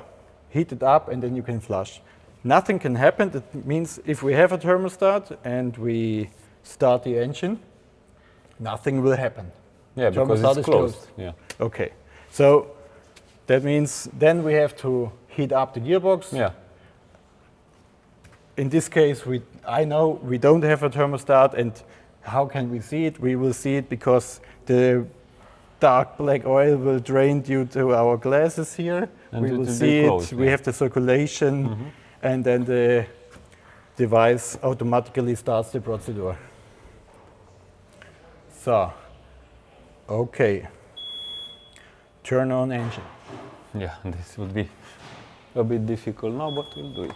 B: heat it up and then you can flush. Nothing can happen. That means if we have a thermostat and we start the engine, nothing will happen.
A: Yeah, because
B: Thermostat
A: it's
B: is
A: closed. Yeah.
B: Okay, so that means then we have to heat up the gearbox.
A: Yeah.
B: In this case, I know we don't have a thermostat, and how can we see it? We will see it because the dark black oil will drain due to our glasses here.
A: And
B: we
A: it
B: will
A: will
B: see
A: be
B: it.
A: closed,
B: We have the circulation, and then the device automatically starts the procedure. So, okay. Turn on engine.
A: Yeah, this would be a bit difficult now, but we'll do it.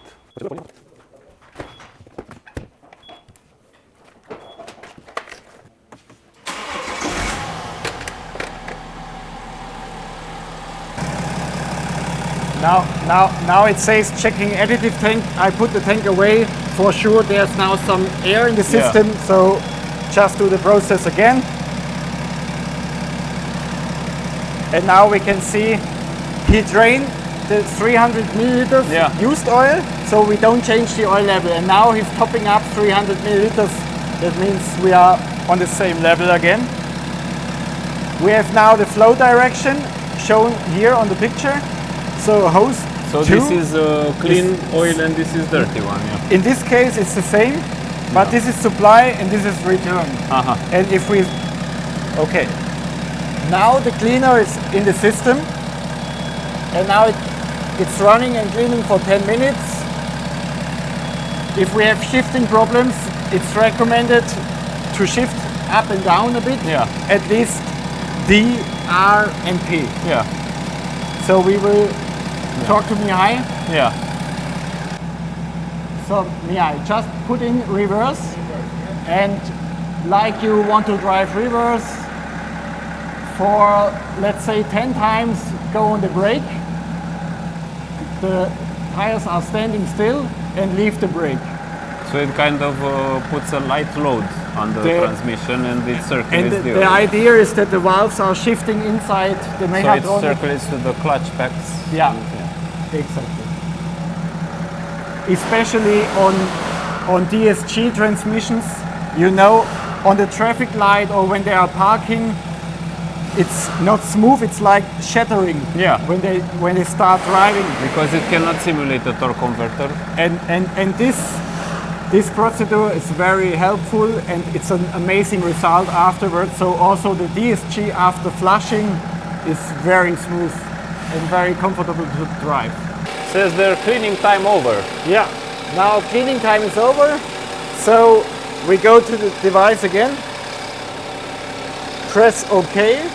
B: Now it says checking additive tank. I put the tank away. For sure there's now some air in the system, so just do the process again. And now we can see he drained the 300 milliliters used oil, so we don't change the oil level. And now he's topping up 300 milliliters. That means we are on the same level again. We have now the flow direction shown here on the picture. So hose
A: So
B: two,
A: this is clean oil and this is dirty one, yeah.
B: in this case it's the same, but this is supply and this is return. And if we, okay, now the cleaner is in the system, and now it's running and cleaning for 10 minutes. If we have shifting problems, it's recommended to shift up and down a bit, at least D, R and P.
A: Yeah.
B: So we will talk to Mihai.
A: Yeah.
B: So Mihai, just put in reverse, and like you want to drive reverse, for let's say 10 times go on the brake. The tires are standing still and leave the brake.
A: So it kind of puts a light load on the transmission and it circulates
B: And the idea is that the valves are shifting inside the mechatronic.
A: So it circulates to the clutch packs.
B: Yeah, exactly. Especially on DSG transmissions, you know, on the traffic light or when they are parking, it's not smooth, it's like shattering when they start driving.
A: Because it cannot simulate a torque converter.
B: And this procedure is very helpful, and it's an amazing result afterwards. So also the DSG after flushing is very smooth and very comfortable to drive.
A: Says their cleaning time over.
B: Yeah, now cleaning time is over. So we go to the device again, press OK.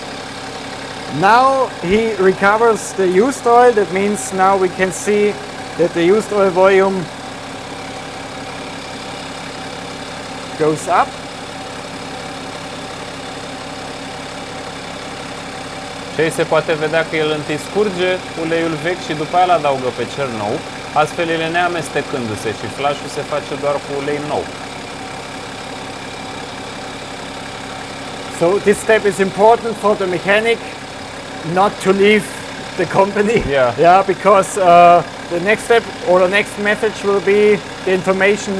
B: Now he recovers the used oil. That means now we can see that the used oil volume goes up.
A: Și aici se poate vedea că el întâi scurge uleiul vechi și după aia îl adaugă pe cel nou, astfel ele neamestecându-se și flash-ul se face doar cu ulei nou.
B: So this step is important for the mechanic not to leave the company.
A: Yeah.
B: Because the next step or the next message will be the information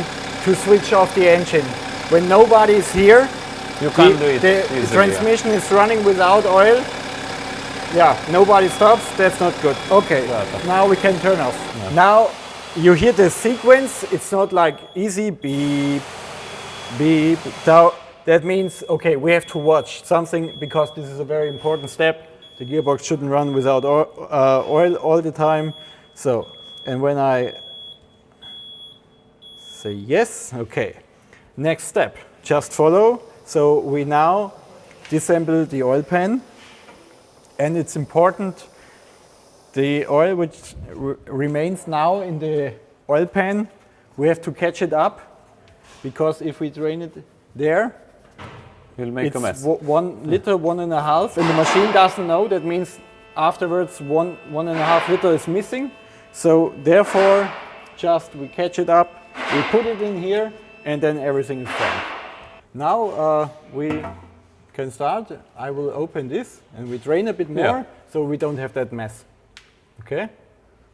B: to switch off the engine. When nobody is here,
A: You can't do it
B: the
A: easily,
B: transmission is running without oil. Yeah, nobody stops. That's not good. Okay, now we can turn off. Now you hear the sequence. It's not like easy beep, beep. That means, okay, we have to watch something because this is a very important step. The gearbox shouldn't run without oil all the time. So, and when I say yes, okay. Next step, just follow. So we now disassemble the oil pan, and it's important the oil which remains now in the oil pan, we have to catch it up, because if we drain it there,
A: You'll make a mess.
B: 1 liter, 1.5, and the machine doesn't know. That means afterwards 1.5 liter is missing. So therefore, just we catch it up, we put it in here, and then everything is fine. Now we can start. I will open this, and we drain a bit more, so we don't have that mess. Okay?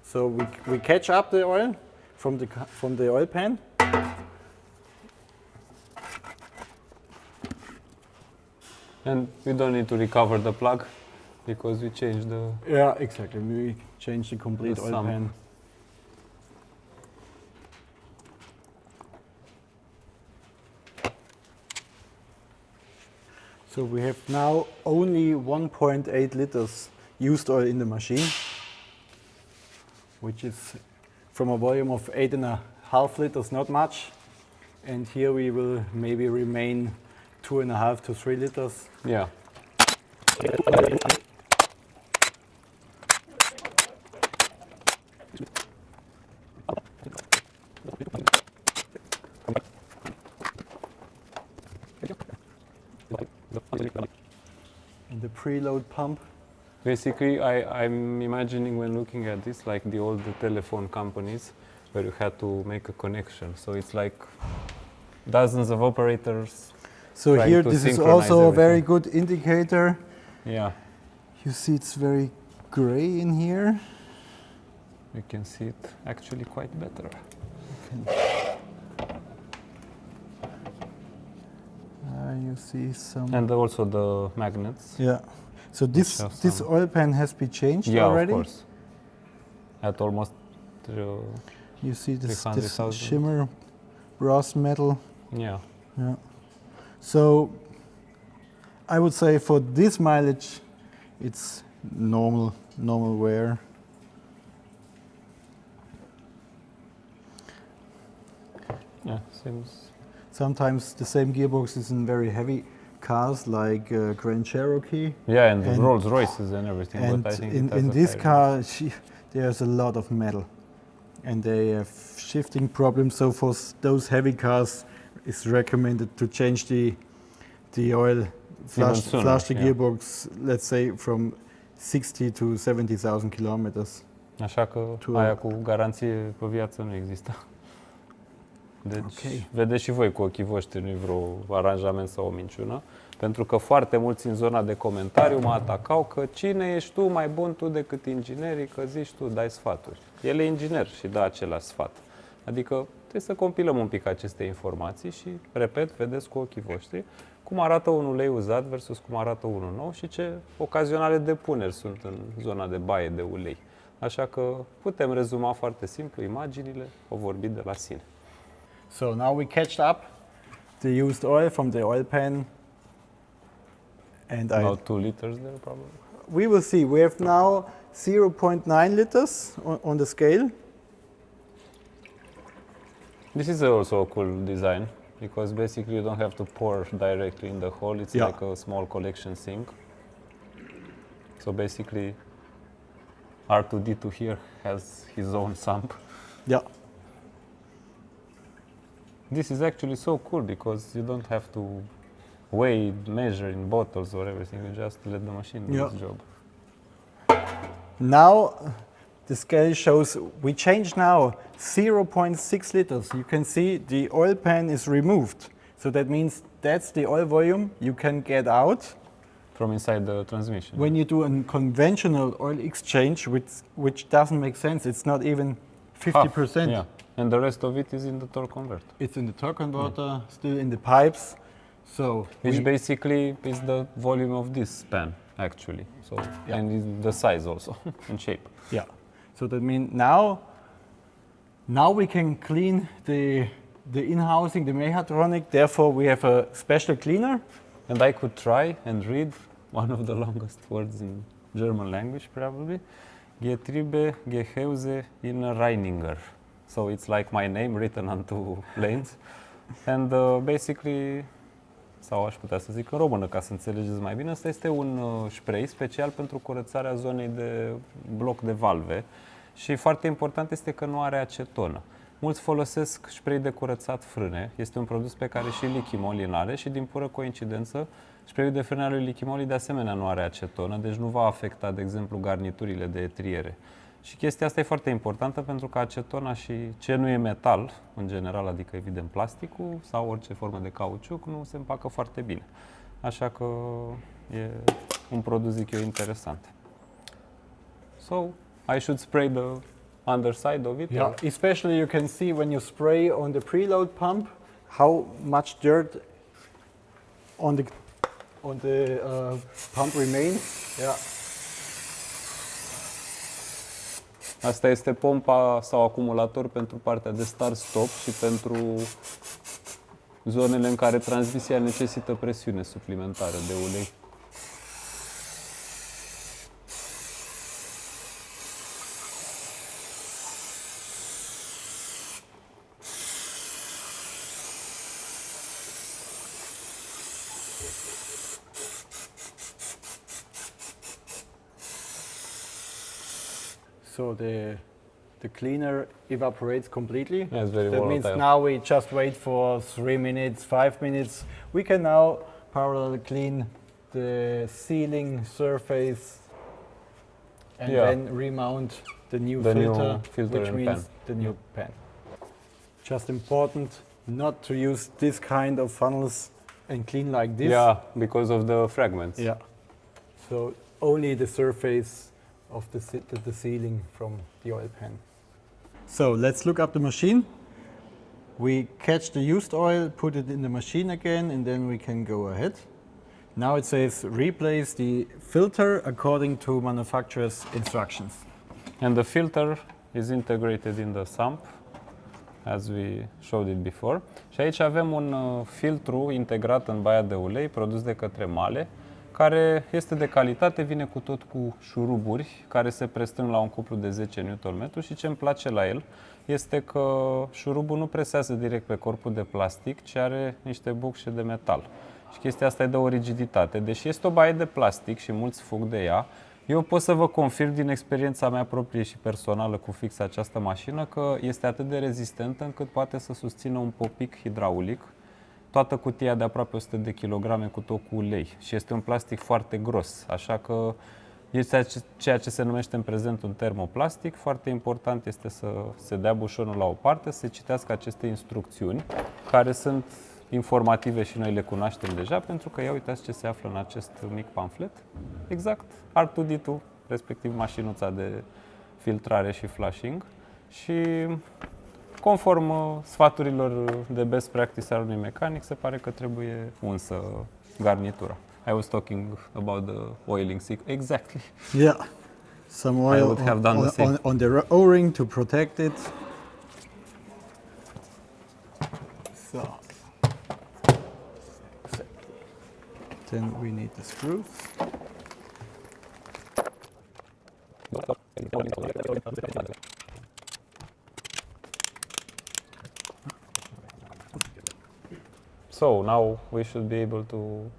B: So we catch up the oil from the oil pan.
A: And we don't need to recover the plug because we changed the...
B: Yeah, exactly. We change the complete
A: The
B: oil
A: sum.
B: pan. So we have now only 1.8 liters used oil in the machine, which is from a volume of 8.5 liters, not much. And here we will maybe remain 2.5 to 3 liters.
A: Yeah.
B: And the preload pump.
A: Basically, I'm imagining when looking at this, like the old telephone companies, where you had to make a connection. So it's like dozens of operators.
B: So
A: trying
B: here,
A: to
B: this is
A: synchronize
B: also a very
A: everything.
B: good indicator.
A: Yeah,
B: You see it's very gray in here.
A: you can see it actually quite better.
B: You see some...
A: And also the magnets.
B: Yeah. So this
A: have
B: this
A: some-
B: oil pan has been changed
A: Yeah,
B: already.
A: of course. At almost,
B: You see this
A: 300,000.
B: shimmer brass metal.
A: yeah.
B: Yeah. So I would say for this mileage, it's normal wear.
A: Yeah, seems.
B: Sometimes the same gearbox is in very heavy cars like Grand Cherokee.
A: Yeah, and,
B: And-
A: Rolls Royces and everything.
B: And
A: but I think
B: in,
A: it has
B: in
A: a
B: this
A: higher-
B: car, there's a lot of metal, and they have shifting problems. So for those heavy cars, it's recommended to change the oil, flush
A: sooner,
B: the
A: yeah.
B: gearbox, let's say from 60 to 70,000 kilometers.
A: Așa că aia cu garanție pe viață nu există. Deci,
B: Ok.
A: vedeți și voi cu ochii voștri, nu-i vreo aranjament sau o minciună. Pentru că foarte mulți în zona de comentariu mă atacau că cine ești tu mai bun tu decât inginerii, că zici tu, dai sfaturi. El e inginer și dă același sfat. Adică trebuie să compilăm un pic aceste informații și, repet, vedeți cu ochii voștri cum arată un ulei uzat versus cum arată unul nou și ce ocazionale depuneri sunt în zona de baie de ulei. Așa că putem rezuma foarte simplu imaginile, o vorbit de la sine.
B: So now we catched up the used oil from the oil pan, and
A: About 2 liters there, probably.
B: we will see. We have now 0.9 liters on the scale.
A: This is also a cool design because basically you don't have to pour directly in the hole. It's
B: Yeah.
A: like a small collection sink. So basically, R2D2 here has his own sump.
B: Yeah.
A: This is actually so cool because you don't have to weigh, measure in bottles or everything. You just let the machine do
B: Yeah.
A: its job.
B: Now the scale shows we change now 0.6 liters. You can see the oil pan is removed. So that means that's the oil volume you can get out.
A: From inside the transmission.
B: When you do a conventional oil exchange, which doesn't make sense, it's not even 50%.
A: Yeah, and the rest of it is in the torque converter.
B: It's in the torque converter, still in the pipes. So
A: Which basically is the volume of this pan, actually. So
B: Yeah.
A: and is the size also and shape.
B: yeah. So that means now we can clean the in-housing, the mechatronic. Therefore, we have a special cleaner.
A: And I could try and read one of the longest words in German language, probably. Getriebe, Gehäuse, Innenreiniger. So it's like my name written on two lanes. And basically, sau aș putea să zic în română ca să înțelegeți mai bine, asta este un spray special pentru curățarea zonei de bloc de valve. Și foarte important este că nu are acetonă. Mulți folosesc spray de curățat frâne. Este un produs pe care și Lichimoli îl are și din pură coincidență sprayul de frâne al lui Lichimoli de asemenea nu are acetonă, deci nu va afecta, de exemplu, garniturile de etriere. Și chestia asta e foarte importantă pentru că acetona și ce nu e metal, în general, adică evident plasticul sau orice formă de cauciuc, nu se împacă foarte bine. Așa că e un produs, zic eu, interesant. So, I should spray the underside of it?
B: Yeah,
A: or?
B: especially you can see when you spray on the preload pump how much dirt on the pump remains. Yeah.
A: Asta este pompa sau acumulator pentru partea de start-stop și pentru zonele în care transmisia necesită presiune suplimentară de ulei.
B: So the cleaner evaporates completely.
A: Yeah, it's very
B: That means
A: volatile.
B: now we just wait for 3 minutes, 5 minutes. We can now parallel clean the sealing surface and
A: Yeah.
B: then remount the new
A: The new
B: filter,
A: filter
B: which
A: and
B: means
A: pan.
B: the new pan. Just important not to use this kind of funnels and clean like this.
A: Yeah, because of the fragments.
B: Yeah. So only the surface of the sealing from the oil pan. So let's look up the machine. We catch the used oil, put it in the machine again, and then we can go ahead. Now it says replace the filter according to manufacturer's instructions.
A: And the filter is integrated in the sump, as we showed it before. Și aici avem un filtru integrat în baia de ulei, produs de către Male, care este de calitate, vine cu tot cu șuruburi care se prestrâng la un cuplu de 10 Nm și ce îmi place la el este că șurubul nu presează direct pe corpul de plastic, ci are niște bucșe de metal. Și chestia asta îi dă o rigiditate. Deși este o baie de plastic și mulți fug de ea, eu pot să vă confirm din experiența mea proprie și personală cu fix această mașină că este atât de rezistentă încât poate să susțină un popic hidraulic, toată cutia de aproape 100 de kilograme cu tot cu ulei și este un plastic foarte gros, așa că este ceea ce se numește în prezent un termoplastic. Foarte important este să se dea bușonul la o parte, să se citească aceste instrucțiuni care sunt informative și noi le cunoaștem deja, pentru că ia uitați ce se află în acest mic pamflet. Exact, R2D2, respectiv mașinuța de filtrare și flashing. Și conform sfaturilor de best practice al unui mecanic, se pare că trebuie unsă garnitura. I was talking about the oiling sequence. Exactly.
B: Yeah. Some
A: I
B: oil
A: would have done the same.
B: on the O-ring to protect it. So. Then we need the screws.
A: So now we should be able to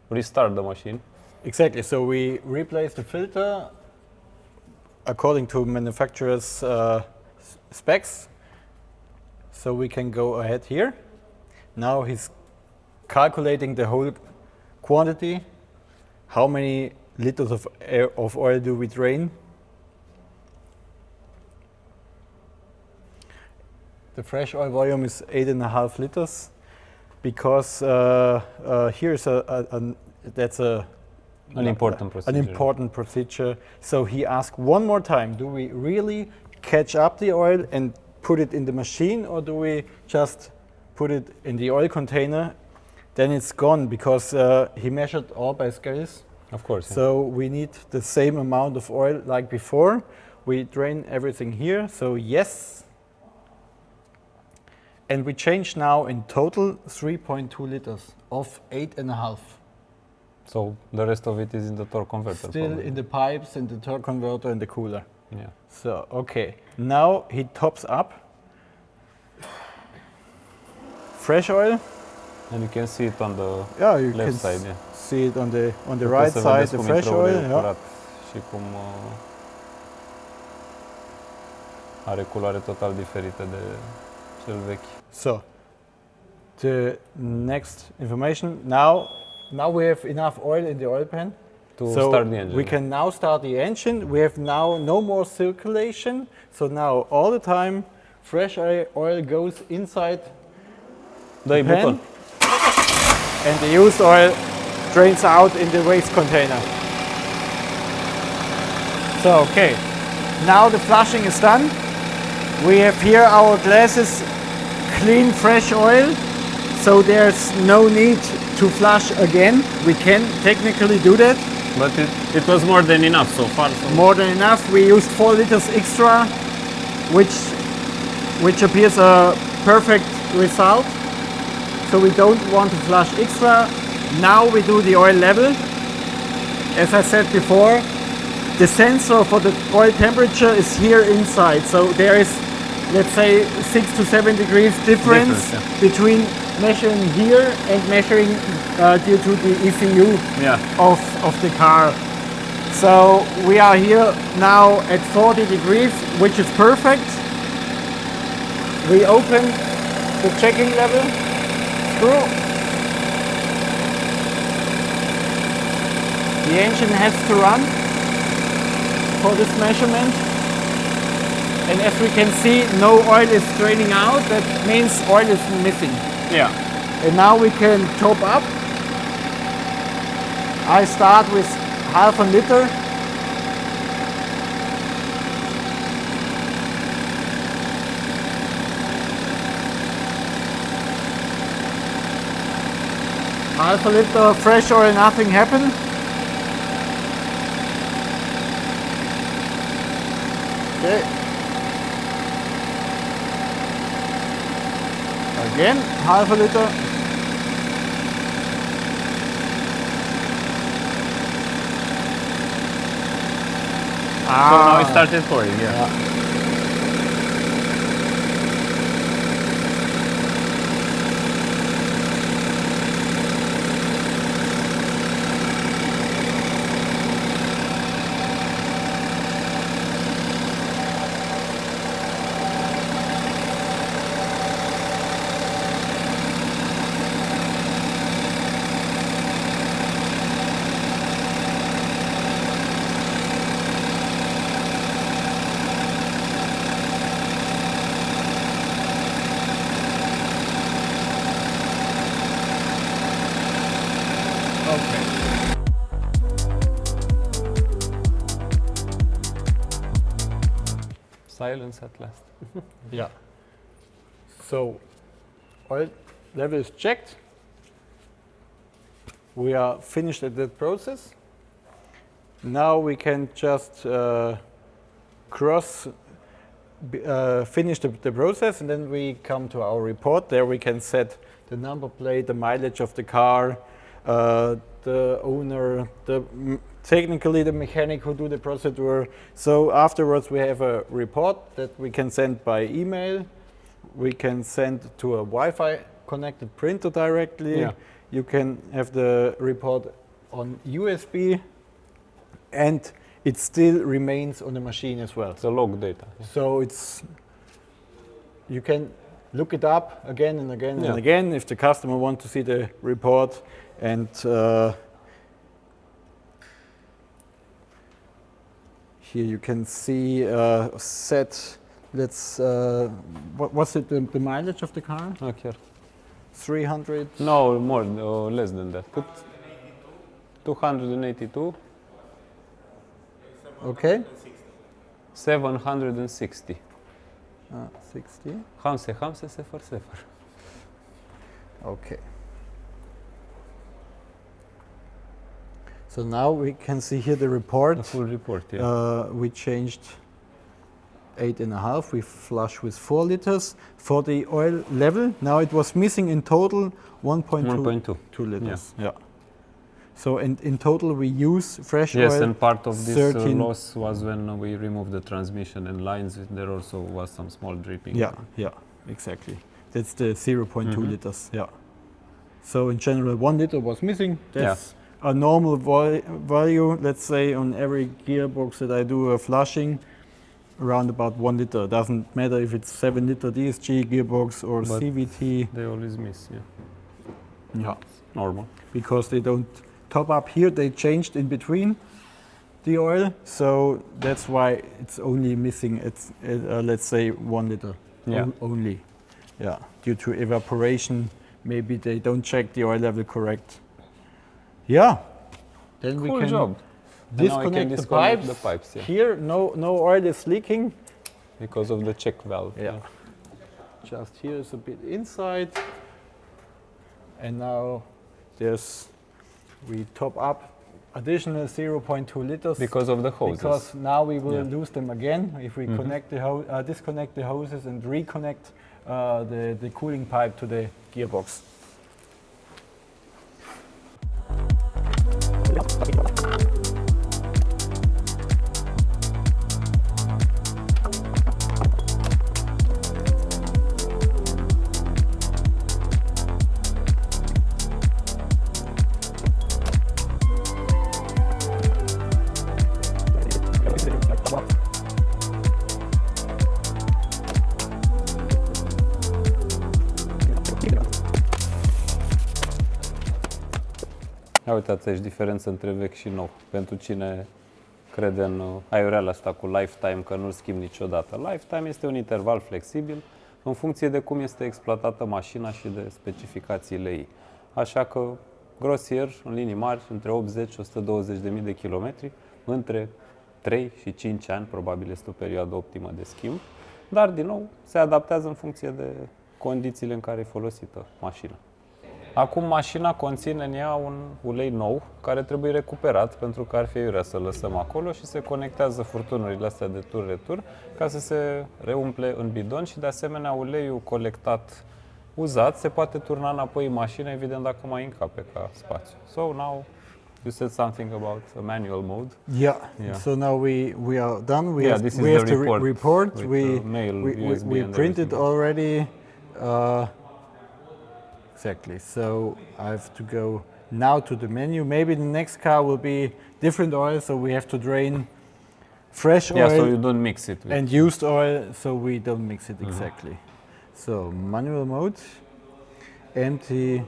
A: restart the machine.
B: Exactly. So we replace the filter according to manufacturer's specs. So we can go ahead here. Now he's calculating the whole quantity. How many liters of oil do we drain the fresh oil volume is 8.5 liters, because here's that's
A: An important procedure.
B: An important procedure. So he asked one more time, do we really catch up the oil and put it in the machine, or do we just put it in the oil container? Then it's gone, because he measured all by scales.
A: Of course. Yeah.
B: So we need the same amount of oil like before. We drain everything here, so yes. And we change now in total 3.2 liters of 8.5.
A: So the rest of it is in the torque converter.
B: Still
A: probably.
B: in the pipes, in the torque converter, and the cooler.
A: Yeah.
B: So, okay. Now he tops up. Fresh oil.
A: And you can see it on the
B: Yeah, you
A: left
B: can
A: side. Yeah.
B: see it on the
A: Puteți
B: right
A: să
B: side,
A: vedeți
B: the
A: cum
B: fresh
A: intră
B: oil.
A: uleiul
B: Yeah.
A: curat și cum are culoare total diferită de cel vechi.
B: So, the next information. Now we have enough oil in the oil pan.
A: To
B: So
A: start the engine.
B: we can now start the engine. We have now no more circulation. So now all the time fresh oil goes inside
A: Dă-i
B: pan,
A: buton.
B: and the used oil drains out in the waste container. So, okay, now the flushing is done. We have here our glasses, clean fresh oil, so there's no need to flush again. We can technically do that.
A: But it was more than enough so far. So
B: More than enough. We used 4 liters extra, which appears a perfect result. So we don't want to flush extra. Now we do the oil level. As I said before, the sensor for the oil temperature is here inside. So there is, let's say, 6 to 7 degrees difference
A: yeah.
B: between measuring here and measuring due to the ECU
A: Yeah.
B: of the car. So we are here now at 40 degrees, which is perfect. We open the checking level screw. The engine has to run for this measurement. And as we can see, no oil is draining out. That means oil is missing.
A: Yeah.
B: And now we can top up. I start with half a liter. Half a liter of fresh oil, nothing happened. Okay. Again, half a liter.
A: So now it started pouring. Yeah.
B: Okay.
A: Silence at last.
B: Yeah. So, oil level is checked. We are finished at that process. Now we can just finish the process, and then we come to our report. There we can set the number plate, the mileage of the car, the owner, technically the mechanic who do the procedure. So afterwards we have a report that we can send by email. We can send to a Wi-Fi connected printer directly.
A: Yeah.
B: You can have the report on USB, and it still remains on the machine as well.
A: The log data.
B: So you can look it up again and again
A: Yeah.
B: and again if the customer wants to see the report. And here you can see set let's, what's it, the mileage of the car?
A: Okay.
B: 300?
A: No, more, less than that. 282,
B: Okay.
A: 760.
B: 60.
A: Hamse, sefer.
B: Okay. So now we can see here the report.
A: The full report, yeah.
B: We changed 8.5. We flush with 4 liters. For the oil level, now it was missing in total 1.2 liters. Yeah. So in total we use fresh oil.
A: Yes, and part of this
B: 13
A: loss was when we removed the transmission and lines. There also was some small dripping.
B: Yeah, exactly. That's the 0.2 liters. Yeah. So in general, 1 liter was missing. That's a normal value. Let's say on every gearbox that I do a flushing, around about 1 liter. Doesn't matter if it's 7 liter DSG gearbox or
A: But
B: CVT.
A: they always miss,
B: Yeah.
A: normal.
B: Because they don't top up here, they changed in between the oil. So that's why it's only missing, it's let's say 1 liter only. Yeah, due to evaporation, maybe they don't check the oil level correct. Yeah, then
A: Cool
B: we can
A: job.
B: disconnect,
A: The pipes, yeah.
B: Here, no oil is leaking.
A: Because of the check valve.
B: Yeah. Just here is a bit inside. And now we top up additional 0.2 liters.
A: Because of the hoses.
B: Because now we will lose them again if we connect the disconnect the hoses and reconnect the cooling pipe to the gearbox.
A: Ia uitați aici diferența între vechi și nou. Pentru cine crede în aiureala asta cu lifetime, că nu-l schimb niciodată. Lifetime este un interval flexibil în funcție de cum este exploatată mașina și de specificațiile ei. Așa că, grosier, în linii mari, între 80 și 120.000 de kilometri, între 3 și 5 ani, probabil este o perioadă optimă de schimb, dar, din nou, se adaptează în funcție de condițiile în care e folosită mașina. Acum mașina conține în ea un ulei nou care trebuie recuperat pentru că ar fi aiurea să lăsăm acolo și se conectează furtunurile astea de tur-retur ca să se reumple în bidon și de asemenea uleiul colectat uzat se poate turna înapoi în mașină, evident dacă mai încape ca spațiu. So now you said something about a manual mode.
B: Yeah. So now we are done. We have
A: this
B: to
A: is the report.
B: We printed already. Exactly. So I have to go now to the menu. Maybe the next car will be different oil, so we have to drain fresh oil.
A: Yeah, so you don't mix it with
B: and used oil, so we don't mix it exactly. So manual mode, empty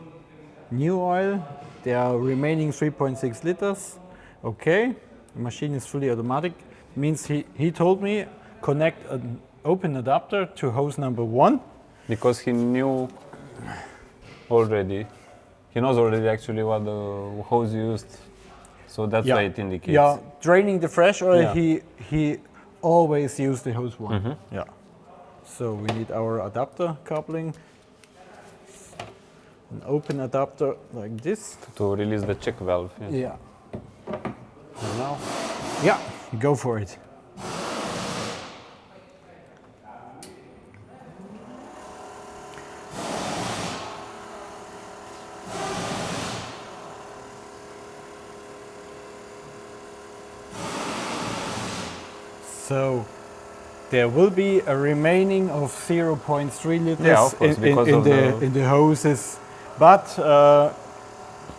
B: new oil. There are remaining 3.6 liters. Okay, the machine is fully automatic. Means he told me connect an open adapter to hose number 1.
A: Because he knew already. He knows already actually what the hose you used, so that's why it indicates.
B: Yeah, draining the fresh oil, he always used the hose 1. Yeah. So we need our adapter coupling. An open adapter like this.
A: To release the check valve.
B: Yeah.
A: And now?
B: Yeah, go for it. So there will be a remaining of 0.3 liters in the hoses, but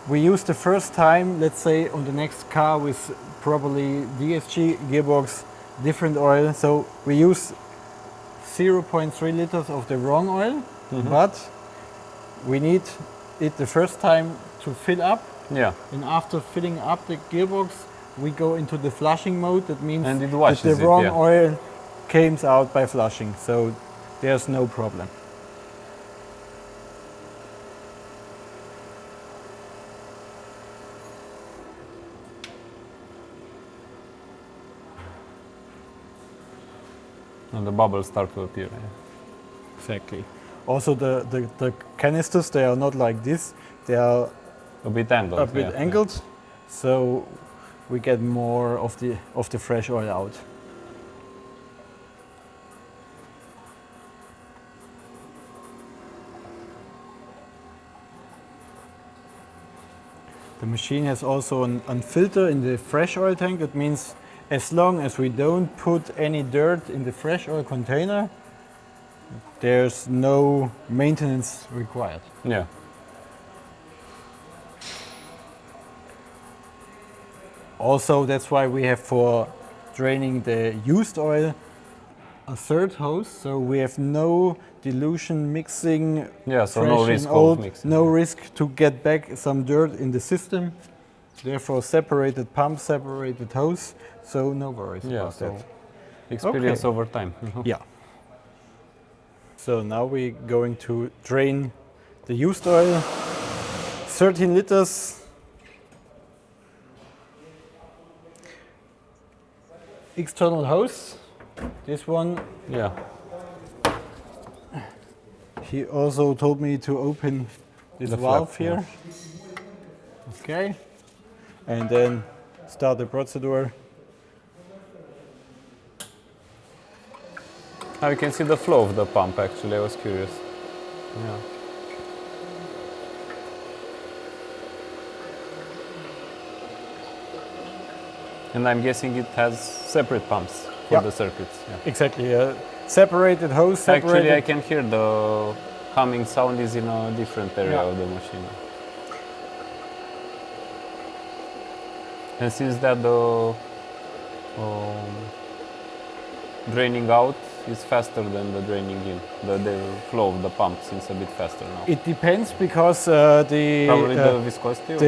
B: we use the first time, let's say, on the next car with probably DSG gearbox, different oil. So we use 0.3 liters of the wrong oil, but we need it the first time to fill up.
A: Yeah.
B: And after filling up the gearbox, we go into the flushing mode. That means
A: and it
B: that
A: washes
B: the wrong oil comes out by flushing, so there's no problem.
A: And the bubbles start to appear. Yeah.
B: Exactly. Also the canisters, they are not like this, they are
A: A bit angled.
B: a bit
A: yeah,
B: angled, so we get more of the fresh oil out. The machine has also an filter in the fresh oil tank. That means as long as we don't put any dirt in the fresh oil container, there's no maintenance required.
A: Yeah.
B: Also, that's why we have for draining the used oil a third hose, so we have no dilution mixing.
A: Yeah, so
B: fresh
A: no
B: and
A: risk of
B: old,
A: mixing.
B: no risk to get back some dirt in the system. Therefore, separated pump, separated hose, so no worries
A: Yeah,
B: about
A: so
B: that.
A: experience
B: Okay.
A: over time.
B: Yeah. So now we're going to drain the used oil, 13 liters. External hose, this one.
A: Yeah.
B: He also told me to open this
A: The
B: valve
A: flap,
B: here. Okay. And then start the procedure.
A: Now you can see the flow of the pump actually, I was curious. Yeah. And I'm guessing it has separate pumps for
B: Yeah.
A: the circuits. Yeah.
B: Exactly. Separated hose, separated.
A: Actually, I can hear the humming sound is in a different area
B: Yeah.
A: of the machine. And since that the draining out is faster than the draining in, the flow of the pump seems a bit faster now.
B: It depends because
A: Probably the viscosity. Or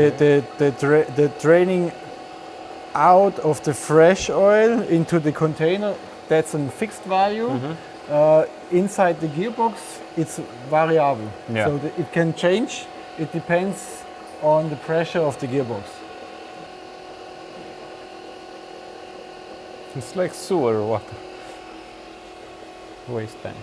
B: the draining out of the fresh oil into the container, that's a fixed value. Inside the gearbox, it's variable.
A: Yeah.
B: So it can change. It depends on the pressure of the gearbox.
A: It's like sewer water. Waste tank.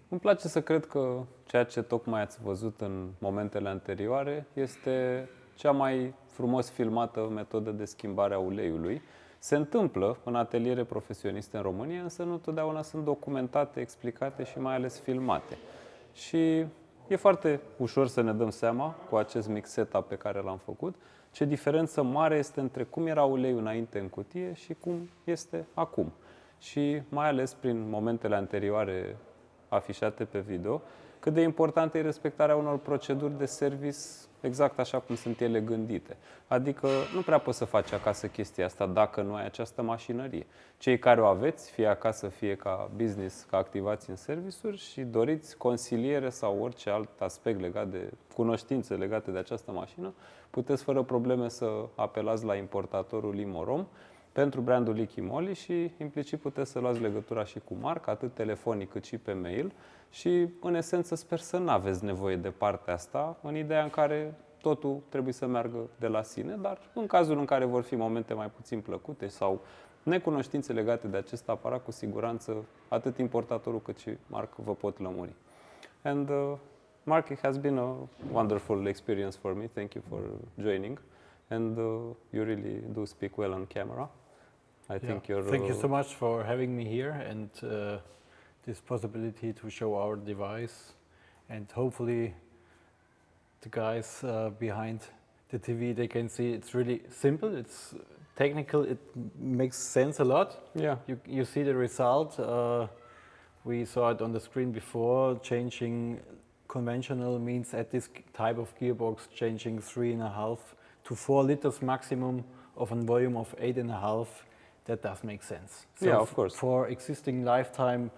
A: Îmi place să cred că ceea ce tocmai ați văzut în momentele anterioare este cea mai frumos filmată metodă de schimbare a uleiului. Se întâmplă în ateliere profesioniste în România, însă nu totdeauna sunt documentate, explicate și mai ales filmate. Și e foarte ușor să ne dăm seama, cu acest mic setup pe care l-am făcut, ce diferență mare este între cum era uleiul înainte în cutie și cum este acum. Și mai ales prin momentele anterioare afișate pe video, cât de importantă e respectarea unor proceduri de service exact așa cum sunt ele gândite. Adică nu prea poți să faci acasă chestia asta dacă nu ai această mașinărie. Cei care o aveți, fie acasă, fie ca business, ca activați în serviciuri și doriți consiliere sau orice alt aspect legat de cunoștințe legate de această mașină, puteți fără probleme să apelați la importatorul Imorom pentru brandul Liqui Moly și implicit puteți să luați legătura și cu marca, atât telefonic cât și pe mail. Și în esență sper să nu aveți nevoie de partea asta, în ideea în care totul trebuie să meargă de la sine, dar în cazul în care vor fi momente mai puțin plăcute sau necunoștințe legate de acest aparat, cu siguranță atât importatorul cât și marca vă pot lămuri. And Mark, it has been a wonderful experience for me. Thank you for joining. And you really do speak well on camera. I think you're...
B: Thank you so much for having me here and this possibility to show our device, and hopefully the guys behind the TV, they can see it's really simple, it's technical, it makes sense a lot.
A: Yeah.
B: You see the result. We saw it on the screen before. Changing conventional means at this type of gearbox changing 3.5 to 4 liters maximum of a volume of 8.5. That does make sense. So
A: yeah, of course.
B: For existing lifetime,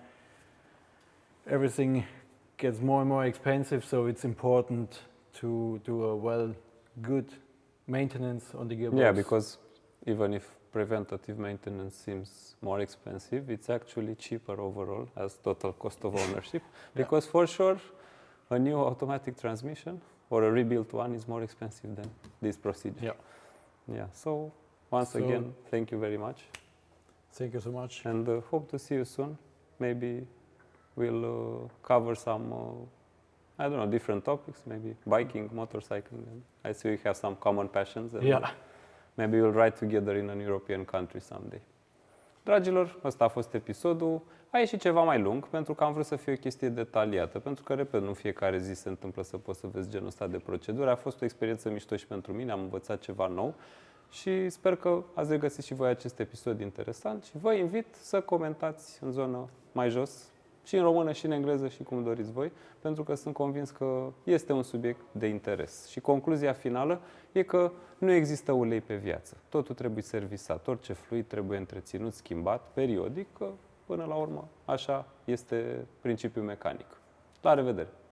B: everything gets more and more expensive, so it's important to do a good maintenance on the gearbox.
A: Yeah, because even if preventative maintenance seems more expensive, it's actually cheaper overall as total cost of ownership. Because for sure, a new automatic transmission or a rebuilt one is more expensive than this procedure. Yeah. So once again, thank you very much.
B: Thank you so much.
A: And hope to see you soon. Maybe we'll cover some, I don't know, different topics, maybe biking, motorcycling. And I see we have some common passions. And maybe we'll ride together in an European country someday. Dragilor, ăsta a fost episodul. A ieșit ceva mai lung, pentru că am vrut să fie o chestie detaliată. Pentru că, repet, nu fiecare zi se întâmplă să poți să vezi genul ăsta de procedură. A fost o experiență mișto și pentru mine, am învățat ceva nou. Și sper că ați regăsit și voi acest episod interesant și vă invit să comentați în zonă mai jos, și în română, și în engleză, și cum doriți voi, pentru că sunt convins că este un subiect de interes. Și concluzia finală e că nu există ulei pe viață. Totul trebuie servisat, orice fluid trebuie întreținut, schimbat, periodic, că până la urmă așa este principiul mecanic. La revedere!